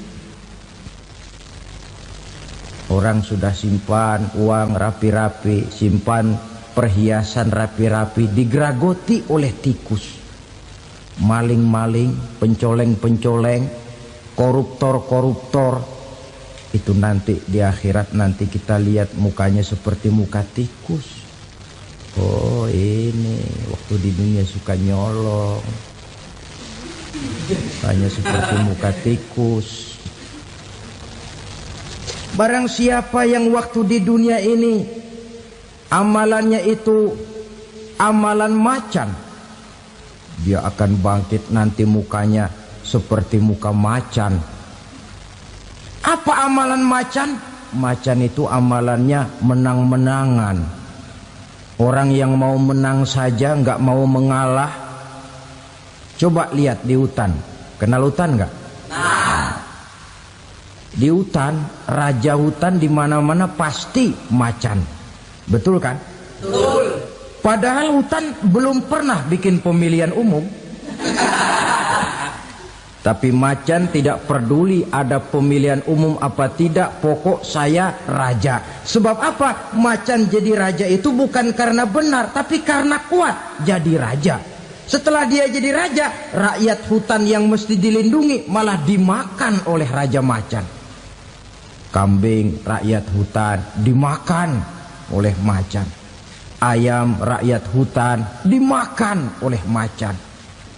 Orang sudah simpan uang rapi-rapi, simpan perhiasan rapi-rapi, digeragoti oleh tikus. Maling-maling, pencoleng-pencoleng, koruptor-koruptor. Itu nanti di akhirat nanti kita lihat mukanya seperti muka tikus. Oh ini waktu di dunia suka nyolong, mukanya seperti muka tikus. Barang siapa yang waktu di dunia ini amalannya itu amalan macan, dia akan bangkit nanti mukanya seperti muka macan. Apa amalan macan? Macan itu amalannya menang-menangan. Orang yang mau menang saja nggak mau mengalah. Coba lihat di hutan, kenal hutan nggak? Di hutan, raja hutan di mana-mana pasti macan. Betul kan? Betul. Padahal hutan belum pernah bikin pemilihan umum. Tapi macan tidak peduli ada pemilihan umum apa tidak, pokok saya raja. Sebab apa? Macan jadi raja itu bukan karena benar, tapi karena kuat jadi raja. Setelah dia jadi raja, rakyat hutan yang mesti dilindungi malah dimakan oleh raja macan. Kambing rakyat hutan dimakan oleh macan. Ayam rakyat hutan dimakan oleh macan.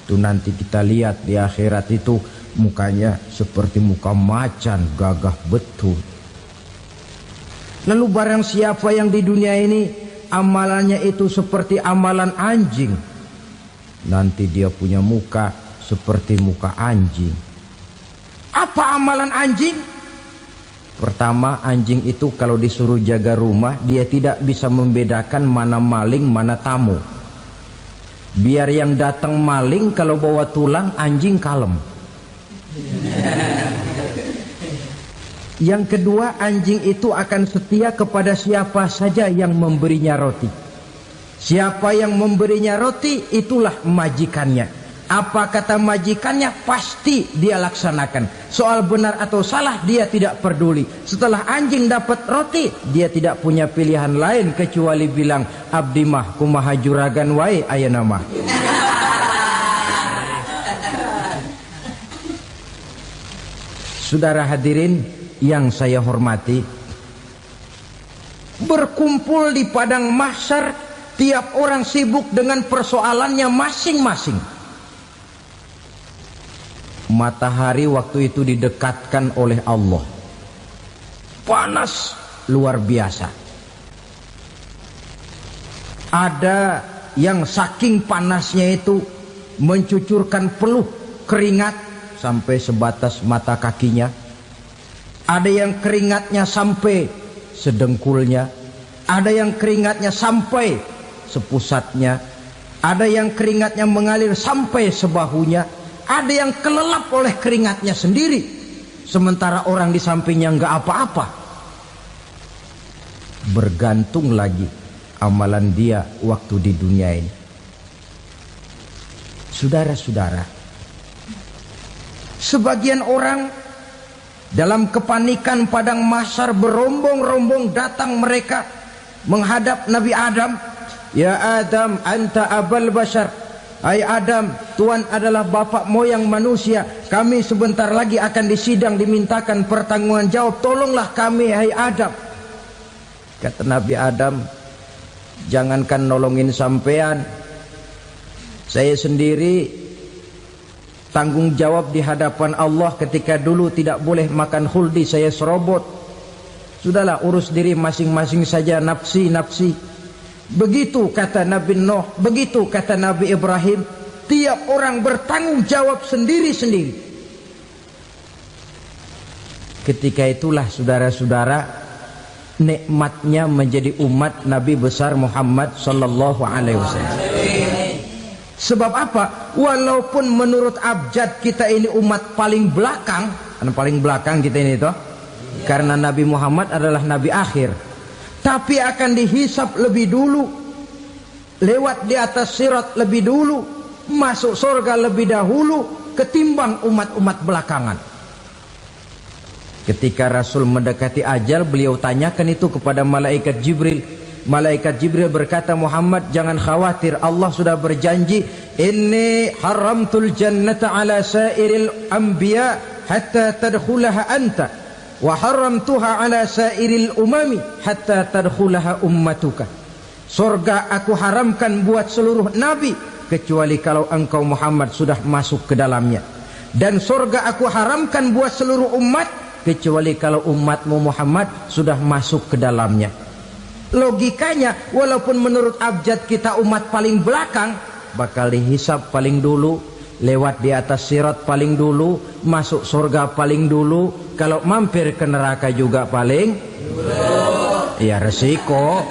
Itu nanti kita lihat di akhirat itu mukanya seperti muka macan, gagah betul. Lalu barang siapa yang di dunia ini amalannya itu seperti amalan anjing, nanti dia punya muka seperti muka anjing. Apa amalan anjing? Pertama, anjing itu kalau disuruh jaga rumah, dia tidak bisa membedakan mana maling, mana tamu. Biar yang datang maling, kalau bawa tulang, anjing kalem. Yang kedua, anjing itu akan setia kepada siapa saja yang memberinya roti. Siapa yang memberinya roti, itulah majikannya. Apa kata majikannya, pasti dia laksanakan. Soal benar atau salah, dia tidak peduli. Setelah anjing dapat roti, dia tidak punya pilihan lain kecuali bilang, abdi mah kumaha juragan wae ayeuna mah. Saudara hadirin yang saya hormati, berkumpul di padang mahsyar, tiap orang sibuk dengan persoalannya masing-masing. Matahari waktu itu didekatkan oleh Allah. Panas luar biasa. Ada yang saking panasnya itu mencucurkan peluh keringat sampai sebatas mata kakinya. Ada yang keringatnya sampai sedengkulnya. Ada yang keringatnya sampai sepusatnya. Ada yang keringatnya mengalir sampai sebahunya. Ada yang kelelap oleh keringatnya sendiri, sementara orang di sampingnya nggak apa-apa. Bergantung lagi amalan dia waktu di dunia ini. Saudara-saudara, sebagian orang dalam kepanikan padang mahsyar berombong-rombong datang mereka menghadap Nabi Adam. Ya Adam, anta abal bashar. Hai Adam, Tuhan adalah bapak moyang manusia. Kami sebentar lagi akan disidang, dimintakan pertanggungan jawab. Tolonglah kami, hai Adam. Kata Nabi Adam, jangankan nolongin sampean, saya sendiri tanggung jawab di hadapan Allah ketika dulu tidak boleh makan khuldi, saya serobot. Sudahlah, urus diri masing-masing saja, nafsi. Begitu kata Nabi Nuh, begitu kata Nabi Ibrahim. Tiap orang bertanggung jawab sendiri-sendiri. Ketika itulah saudara-saudara, nikmatnya menjadi umat Nabi besar Muhammad sallallahu alaihi wasallam. Sebab apa? Walaupun menurut abjad kita ini umat paling belakang, paling belakang kita ini toh, karena Nabi Muhammad adalah Nabi akhir, tapi akan dihisap lebih dulu, lewat di atas sirat lebih dulu, masuk surga lebih dahulu ketimbang umat-umat belakangan. Ketika Rasul mendekati ajal, beliau tanyakan itu kepada malaikat Jibril. Malaikat Jibril berkata, Muhammad jangan khawatir, Allah sudah berjanji, inni haramtul jannata ala sairil anbiya hatta tadkhulaha anta wa haramtuha ala sairil umami hatta tadkhulaha ummatuka. Surga aku haramkan buat seluruh nabi kecuali kalau engkau Muhammad sudah masuk ke dalamnya, dan surga aku haramkan buat seluruh umat kecuali kalau umatmu Muhammad sudah masuk ke dalamnya. Logikanya, walaupun menurut abjad kita umat paling belakang, bakal dihisap paling dulu, lewat di atas sirat paling dulu, masuk surga paling dulu, kalau mampir ke neraka juga paling dulu. Ya resiko.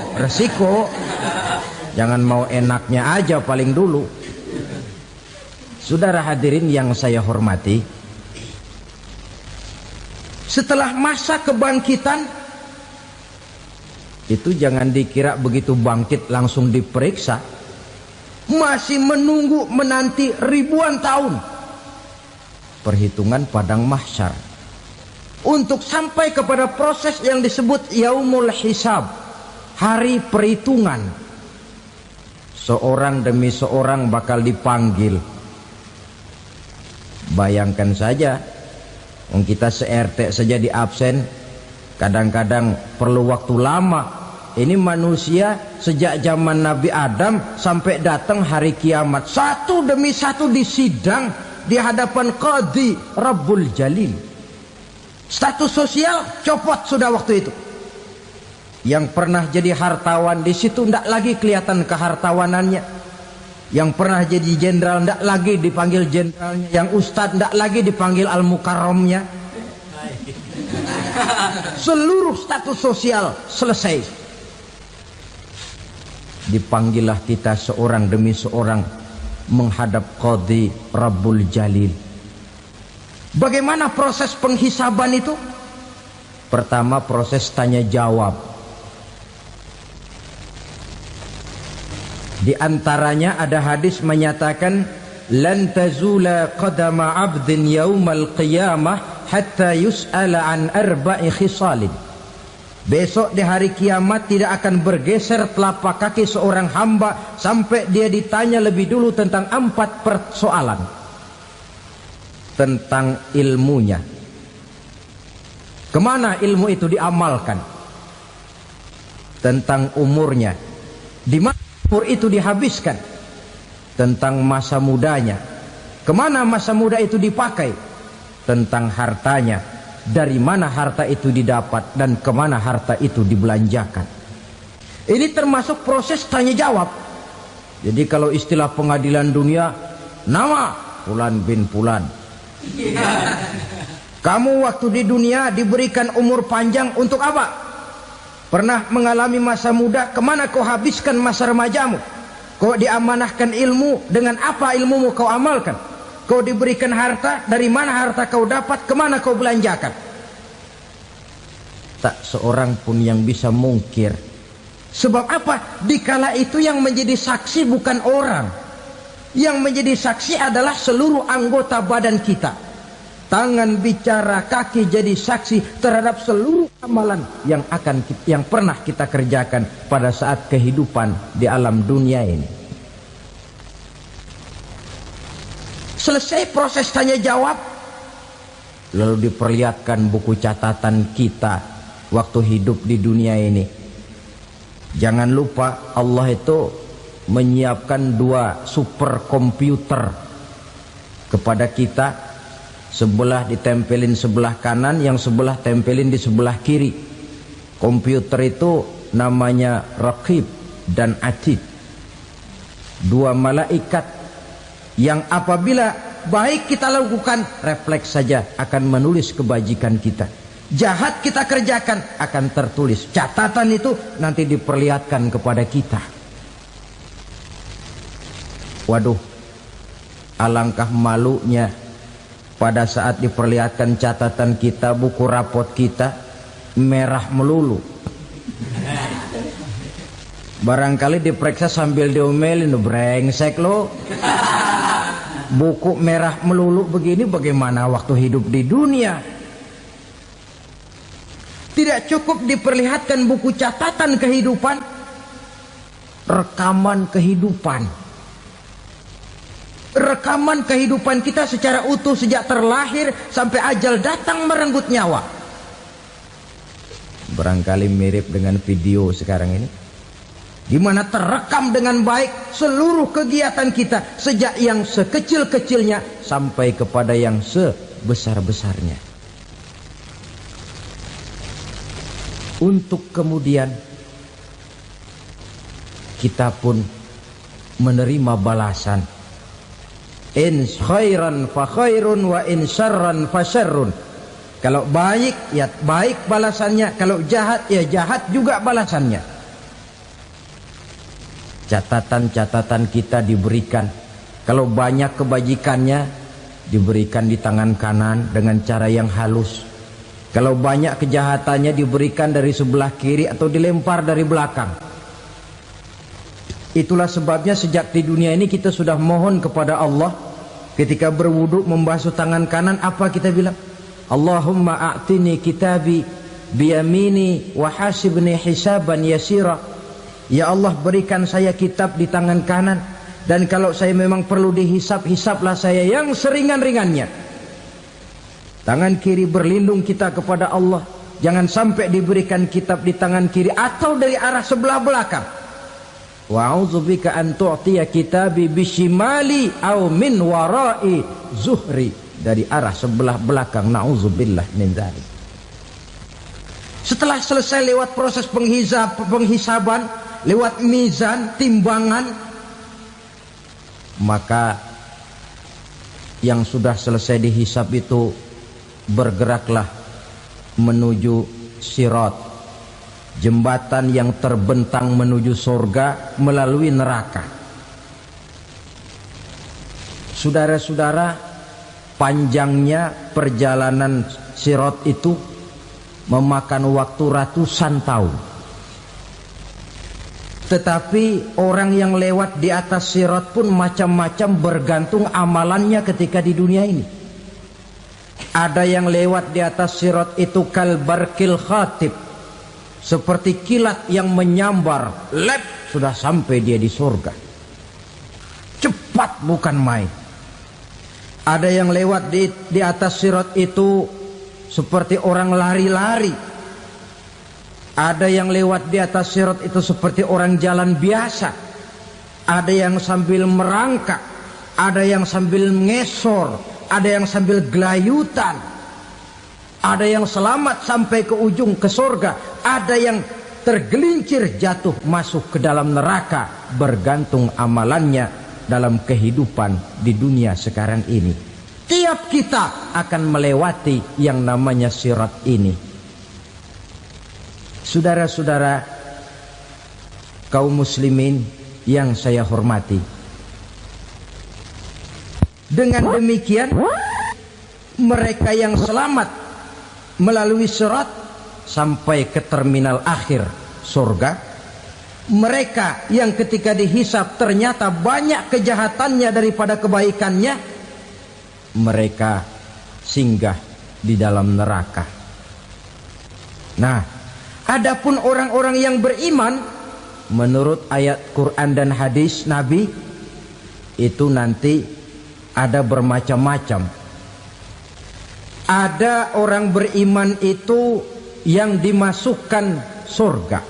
Jangan mau enaknya aja paling dulu. Saudara hadirin yang saya hormati, setelah masa kebangkitan itu jangan dikira begitu bangkit langsung diperiksa. Masih menunggu menanti ribuan tahun perhitungan padang mahsyar untuk sampai kepada proses yang disebut yaumul hisab, hari perhitungan. Seorang demi seorang bakal dipanggil. Bayangkan saja, kita se-RT saja di absen, kadang-kadang perlu waktu lama. Ini manusia sejak zaman Nabi Adam sampai datang hari kiamat, satu demi satu disidang di hadapan Qadhi Rabbul Jalil. Status sosial copot sudah waktu itu. Yang pernah jadi hartawan di situ tidak lagi kelihatan kehartawanannya. Yang pernah jadi jenderal tidak lagi dipanggil jenderalnya. Yang ustadz tidak lagi dipanggil al-mukarramnya. Seluruh status sosial selesai. Dipanggillah kita seorang demi seorang menghadap Qadhi Rabbul Jalil. Bagaimana proses penghisaban itu? Pertama, proses tanya jawab. Di antaranya ada hadis menyatakan, lan tazula qadama 'abdin yaumal qiyamah hatta yus'ala an arba'i khisalin. Besok di hari kiamat tidak akan bergeser telapak kaki seorang hamba sampai dia ditanya lebih dulu tentang 4 persoalan. Tentang ilmunya, kemana ilmu itu diamalkan. Tentang umurnya, di mana umur itu dihabiskan. Tentang masa mudanya, kemana masa muda itu dipakai. tentang hartanya, dari mana harta itu didapat dan kemana harta itu dibelanjakan. Ini termasuk proses tanya jawab. Jadi kalau istilah pengadilan dunia, nama Fulan bin Fulan. Kamu waktu di dunia diberikan umur panjang untuk apa? Pernah mengalami masa muda, kemana kau habiskan masa remajamu? Kau diamanahkan ilmu, dengan apa ilmumu kau amalkan? Kau diberikan harta, dari mana harta kau dapat, kemana kau belanjakan? Tak seorang pun yang bisa mungkir. Sebab apa? Dikala itu yang menjadi saksi bukan orang. Yang menjadi saksi adalah seluruh anggota badan kita. Tangan bicara, kaki jadi saksi terhadap seluruh amalan yang pernah kita kerjakan pada saat kehidupan di alam dunia ini. Selesai proses tanya jawab, lalu diperlihatkan buku catatan kita waktu hidup di dunia ini. Jangan lupa Allah itu menyiapkan 2 superkomputer kepada kita. Sebelah ditempelin sebelah kanan, yang sebelah tempelin di sebelah kiri. Komputer itu namanya Raqib dan Atid, 2 malaikat yang apabila baik kita lakukan, refleks saja akan menulis kebajikan kita. Jahat kita kerjakan, akan tertulis. Catatan itu nanti diperlihatkan kepada kita. Waduh, alangkah malunya pada saat diperlihatkan catatan kita, buku rapot kita merah melulu. Barangkali diperiksa sambil diomelin, brengsek lo. Buku merah melulu begini, bagaimana waktu hidup di dunia? Tidak cukup diperlihatkan buku catatan kehidupan, rekaman kehidupan. Rekaman kehidupan kita secara utuh sejak terlahir sampai ajal datang merenggut nyawa. Barangkali mirip dengan video sekarang ini, di mana terekam dengan baik seluruh kegiatan kita, sejak yang sekecil-kecilnya sampai kepada yang sebesar-besarnya. Untuk kemudian kita pun menerima balasan. In khairan fa khairun wa in syarran fa syarrun. Kalau baik ya baik balasannya, kalau jahat ya jahat juga balasannya. Catatan-catatan kita diberikan. Kalau banyak kebajikannya diberikan di tangan kanan dengan cara yang halus. Kalau banyak kejahatannya diberikan dari sebelah kiri atau dilempar dari belakang. Itulah sebabnya sejak di dunia ini kita sudah mohon kepada Allah. Ketika berwudu membasuh tangan kanan, apa kita bilang? Allahumma a'tini kitabi biyamini wa hasibni hisaban yasira. Ya Allah, berikan saya kitab di tangan kanan, dan kalau saya memang perlu dihisap, hisaplah saya yang seringan-ringannya. Tangan kiri berlindung kita kepada Allah, jangan sampai diberikan kitab di tangan kiri atau dari arah sebelah belakang. Wa a'udzubika an tu'tiya kitabi bishimali aw min wara'i zuhri, dari arah sebelah belakang. Na'udzubillah min dzalik. Setelah selesai lewat proses penghisaban, lewat mizan, timbangan, maka yang sudah selesai dihisab itu bergeraklah menuju sirat, jembatan yang terbentang menuju surga melalui neraka. Saudara-saudara, panjangnya perjalanan sirat itu memakan waktu ratusan tahun. Tetapi orang yang lewat di atas sirat pun macam-macam, bergantung amalannya ketika di dunia ini. Ada yang lewat di atas sirat itu kalbarkil khatib, seperti kilat yang menyambar, lep, sudah sampai dia di surga. Cepat bukan main. Ada yang lewat di atas sirat itu seperti orang lari-lari. Ada yang lewat di atas sirat itu seperti orang jalan biasa. Ada yang sambil merangkak, ada yang sambil ngesor, ada yang sambil gelayutan, ada yang selamat sampai ke ujung ke surga, ada yang tergelincir jatuh masuk ke dalam neraka, bergantung amalannya dalam kehidupan di dunia sekarang ini. Tiap kita akan melewati yang namanya sirat ini. Saudara-saudara kaum muslimin yang saya hormati, dengan demikian mereka yang selamat melalui sirat sampai ke terminal akhir surga, mereka yang ketika dihisab ternyata banyak kejahatannya daripada kebaikannya, mereka singgah di dalam neraka. Nah, adapun orang-orang yang beriman menurut ayat Quran dan hadis Nabi itu nanti ada bermacam-macam. Ada orang beriman itu yang dimasukkan surga.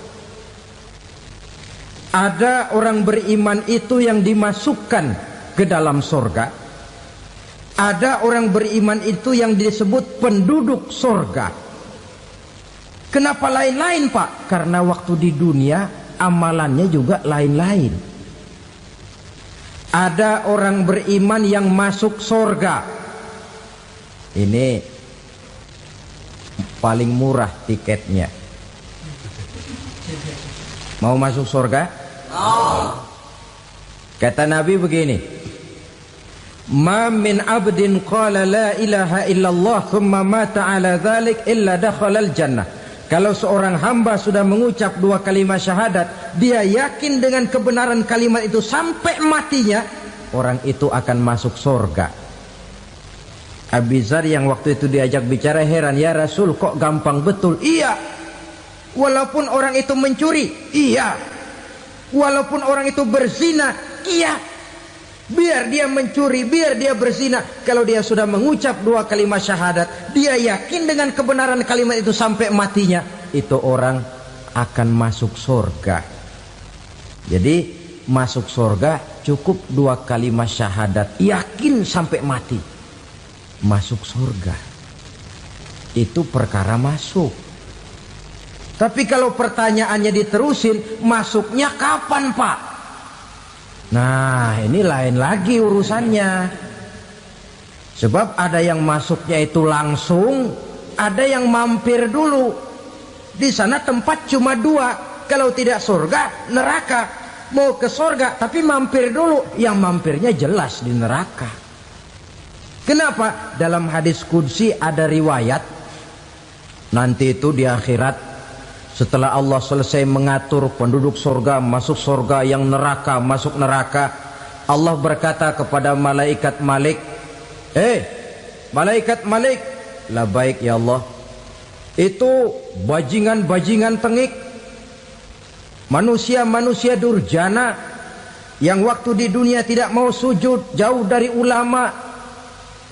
Ada orang beriman itu yang dimasukkan ke dalam surga. Ada orang beriman itu yang disebut penduduk surga. Kenapa lain-lain, Pak? Karena waktu di dunia amalannya juga lain-lain. Ada orang beriman yang masuk surga. Ini paling murah tiketnya. Mau masuk surga? Kata Nabi begini, ma min abdin qala la ilaha illallah thumma mata ala dhalik illa dakhalal jannah. Kalau seorang hamba sudah mengucap dua kalimat syahadat, dia yakin dengan kebenaran kalimat itu sampai matinya, orang itu akan masuk surga. Abi Dzar yang waktu itu diajak bicara heran, ya Rasul kok gampang betul? Iya, walaupun orang itu mencuri, iya, walaupun orang itu berzina, iya, biar dia mencuri, biar dia berzina, kalau dia sudah mengucap dua kalimat syahadat, dia yakin dengan kebenaran kalimat itu sampai matinya, itu orang akan masuk surga. Jadi masuk surga cukup dua kalimat syahadat, yakin sampai mati, masuk surga. Itu perkara masuk. Tapi kalau pertanyaannya diterusin, masuknya kapan, Pak? Nah, ini lain lagi urusannya. Sebab ada yang masuknya itu langsung, ada yang mampir dulu. Di sana tempat cuma dua, kalau tidak surga, neraka. Mau ke surga tapi mampir dulu, yang mampirnya jelas di neraka. Kenapa? Dalam hadis qudsi ada riwayat, nanti itu di akhirat, setelah Allah selesai mengatur penduduk surga masuk surga, yang neraka masuk neraka, Allah berkata kepada malaikat Malik, malaikat Malik, labaik ya Allah, itu bajingan-bajingan tengik, manusia-manusia durjana yang waktu di dunia tidak mau sujud, jauh dari ulama,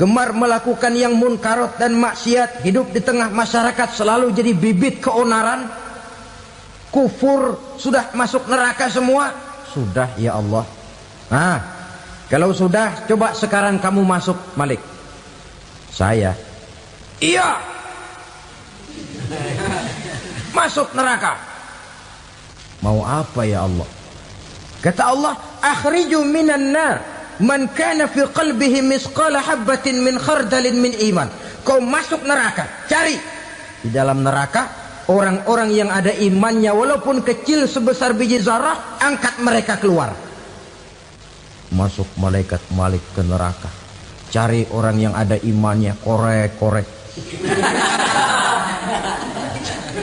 gemar melakukan yang munkarat dan maksiat, hidup di tengah masyarakat selalu jadi bibit keonaran, kufur, sudah masuk neraka semua. Sudah ya Allah. Nah, kalau sudah, coba sekarang kamu masuk, Malik. Saya, iya, masuk neraka. Mau apa ya Allah? Kata Allah, akhriju minan nar man kana fi qalbihi misqala habatin min khardalin min iman. Kau masuk neraka, cari di dalam neraka orang-orang yang ada imannya walaupun kecil sebesar biji zarah, angkat mereka keluar. Masuk malaikat Malik ke neraka, cari orang yang ada imannya, korek-korek.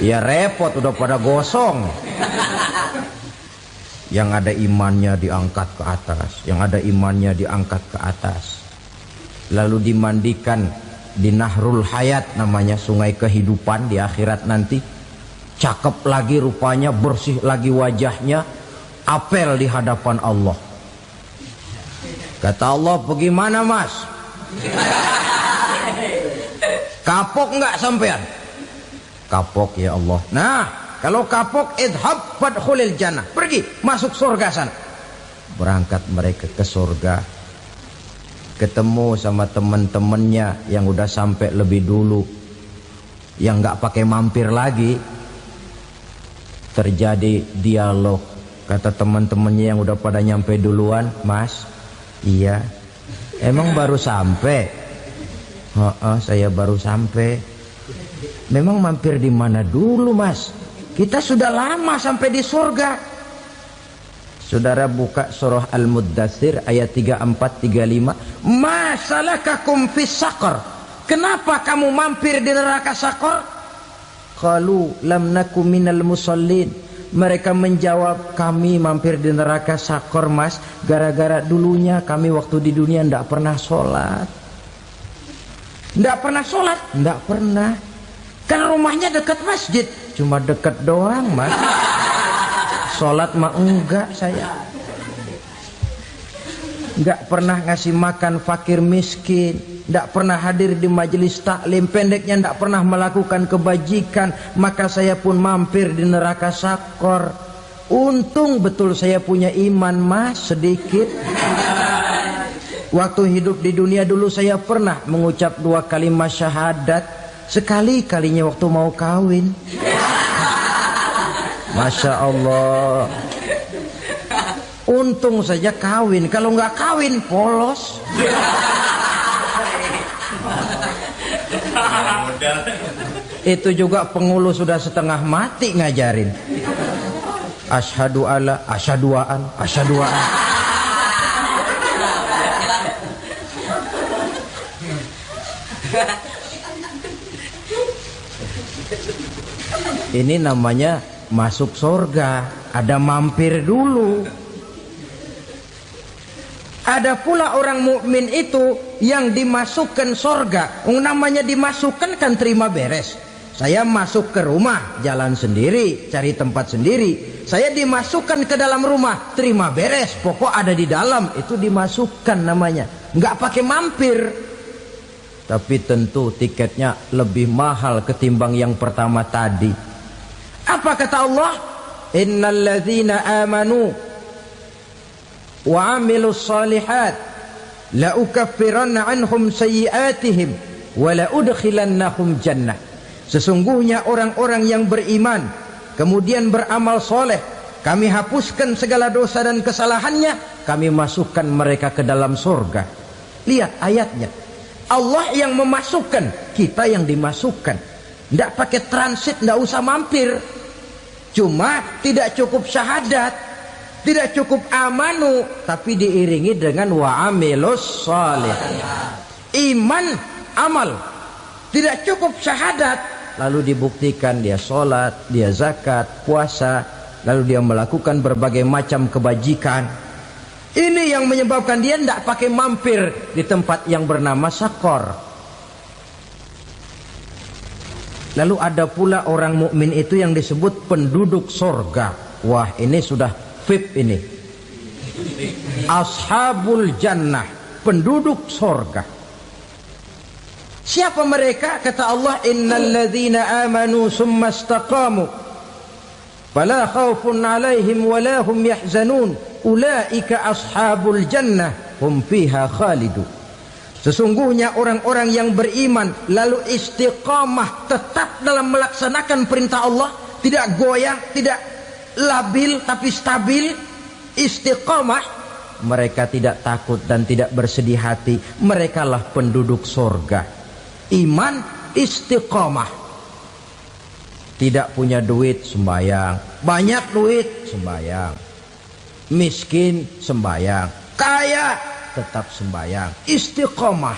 Ya repot, udah pada gosong. Yang ada imannya diangkat ke atas, yang ada imannya diangkat ke atas, lalu dimandikan di Nahrul Hayat, namanya sungai kehidupan di akhirat nanti. Cakep lagi rupanya, bersih lagi wajahnya, apel di hadapan Allah. Kata Allah, bagaimana mas? Kapok nggak sampean? Kapok ya Allah. Nah, kalau kapok, idhab fadkhulil jannah, pergi masuk surga sana. Berangkat mereka ke surga. ketemu sama teman-temannya yang udah sampai lebih dulu, yang nggak pakai mampir lagi. Terjadi dialog. Kata teman-temannya yang udah pada nyampe duluan, "Mas, iya, emang baru sampai?" Saya baru sampai." "Memang mampir di mana dulu, Mas? Kita sudah lama sampai di surga." Saudara buka surah Al-Muddatsir ayat 34-35. "Ma salakakum fis saqar?" Kenapa kamu mampir di neraka Saqar? Qalu lam naku minal musallin. Mereka menjawab, "Kami mampir di neraka Saqar, Mas, gara-gara dulunya kami waktu di dunia ndak pernah sholat." Ndak pernah sholat? Ndak pernah. Kan rumahnya dekat masjid. Cuma dekat doang, Mas. Sholat mah enggak saya. Nggak pernah ngasih makan fakir miskin, nggak pernah hadir di majelis taklim, pendeknya nggak pernah melakukan kebajikan, maka saya pun mampir di neraka Saqar. Untung betul saya punya iman, Mas, sedikit. Waktu hidup di dunia dulu saya pernah mengucap 2 kalimat syahadat, sekali-kalinya waktu mau kawin. Masya Allah. Untung saja kawin, kalau nggak kawin polos. Itu juga penghulu sudah setengah mati ngajarin. Asyhadu alla, asyaduaan, asyaduaan. Ini namanya masuk surga, ada mampir dulu. Ada pula orang mukmin itu yang dimasukkan surga. Namanya dimasukkan kan terima beres. Saya masuk ke rumah, jalan sendiri, cari tempat sendiri. Saya dimasukkan ke dalam rumah, terima beres, pokok ada di dalam, itu dimasukkan namanya. Nggak pakai mampir. Tapi tentu tiketnya lebih mahal ketimbang yang pertama tadi. Apa kata Allah? Innal ladzina amanu wa amilus salihat la ukaffiranna anhum sayyi'atihim wa la udkhilannahum jannah. Sesungguhnya orang-orang yang beriman kemudian beramal soleh, kami hapuskan segala dosa dan kesalahannya, kami masukkan mereka ke dalam surga. Lihat ayatnya, Allah yang memasukkan, kita yang dimasukkan. Tidak pakai transit, tidak usah mampir. Cuma tidak cukup syahadat, tidak cukup amanu, tapi diiringi dengan wa'amilus salih. Iman, amal. Tidak cukup syahadat, lalu dibuktikan dia sholat, dia zakat, puasa, lalu dia melakukan berbagai macam kebajikan. Ini yang menyebabkan dia tidak pakai mampir di tempat yang bernama Saqar. Lalu ada pula orang mukmin itu yang disebut penduduk surga. Wah, ini sudah VIP ini. Ashabul jannah, penduduk surga. Siapa mereka? Kata Allah, innal ladzina amanu summa istaqamu fala khaufun alaihim wala hum yahzanun ulaika ashabul jannah hum fiha khalidun. Sesungguhnya orang-orang yang beriman lalu istiqamah, tetap dalam melaksanakan perintah Allah, tidak goyang, tidak labil tapi stabil, istiqamah, mereka tidak takut dan tidak bersedih hati. Merekalah penduduk surga. Iman, istiqamah. Tidak punya duit, sembayang. Banyak duit, sembayang. Miskin, sembayang. Kaya, tetap sembayang. Istiqamah.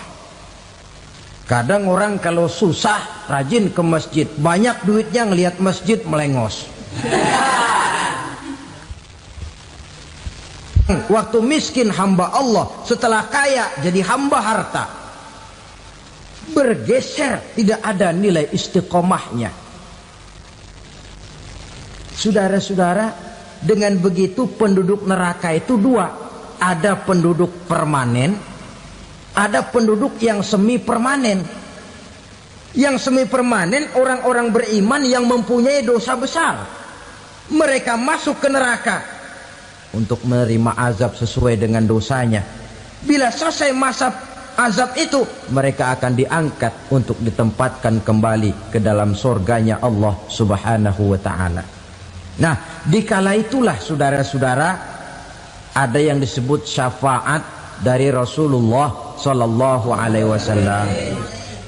Kadang orang kalau susah rajin ke masjid, banyak duitnya ngelihat masjid melengos. Waktu miskin hamba Allah, setelah kaya jadi hamba harta. Bergeser, tidak ada nilai istiqomahnya. Saudara-saudara, dengan begitu penduduk neraka itu dua. Ada penduduk permanen, ada penduduk yang semi permanen. Yang semi permanen orang-orang beriman yang mempunyai dosa besar. Mereka masuk ke neraka untuk menerima azab sesuai dengan dosanya. Bila selesai masa azab itu, mereka akan diangkat untuk ditempatkan kembali ke dalam surganya Allah Subhanahu wa ta'ala. Nah, dikala itulah saudara-saudara, ada yang disebut syafaat dari Rasulullah Sallallahu Alaihi Wasallam.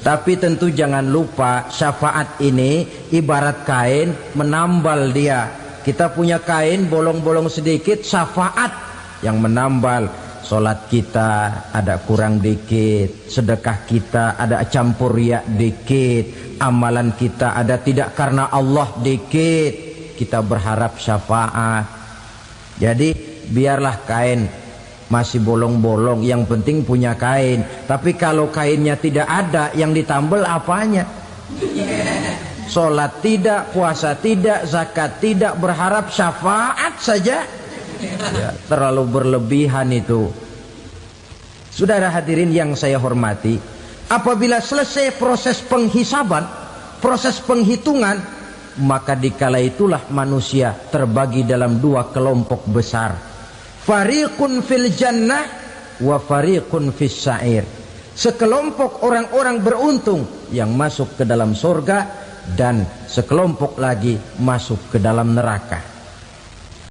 Tapi tentu jangan lupa, syafaat ini ibarat kain menambal dia. Kita punya kain bolong-bolong sedikit, syafaat yang menambal. Solat kita ada kurang dikit, sedekah kita ada campur riak dikit, amalan kita ada tidak karena Allah dikit, kita berharap syafaat. Jadi biarlah kain masih bolong-bolong, yang penting punya kain. Tapi kalau kainnya tidak ada, yang ditambal apanya? Solat tidak, puasa tidak, zakat tidak, berharap syafaat saja. Ya, terlalu berlebihan itu. Saudara hadirin yang saya hormati, apabila selesai proses penghisaban, proses penghitungan, maka dikala itulah manusia terbagi dalam dua kelompok besar. Fariqun fil jannah wa fariqun fis sa'ir. Sekelompok orang-orang beruntung yang masuk ke dalam surga, dan sekelompok lagi masuk ke dalam neraka.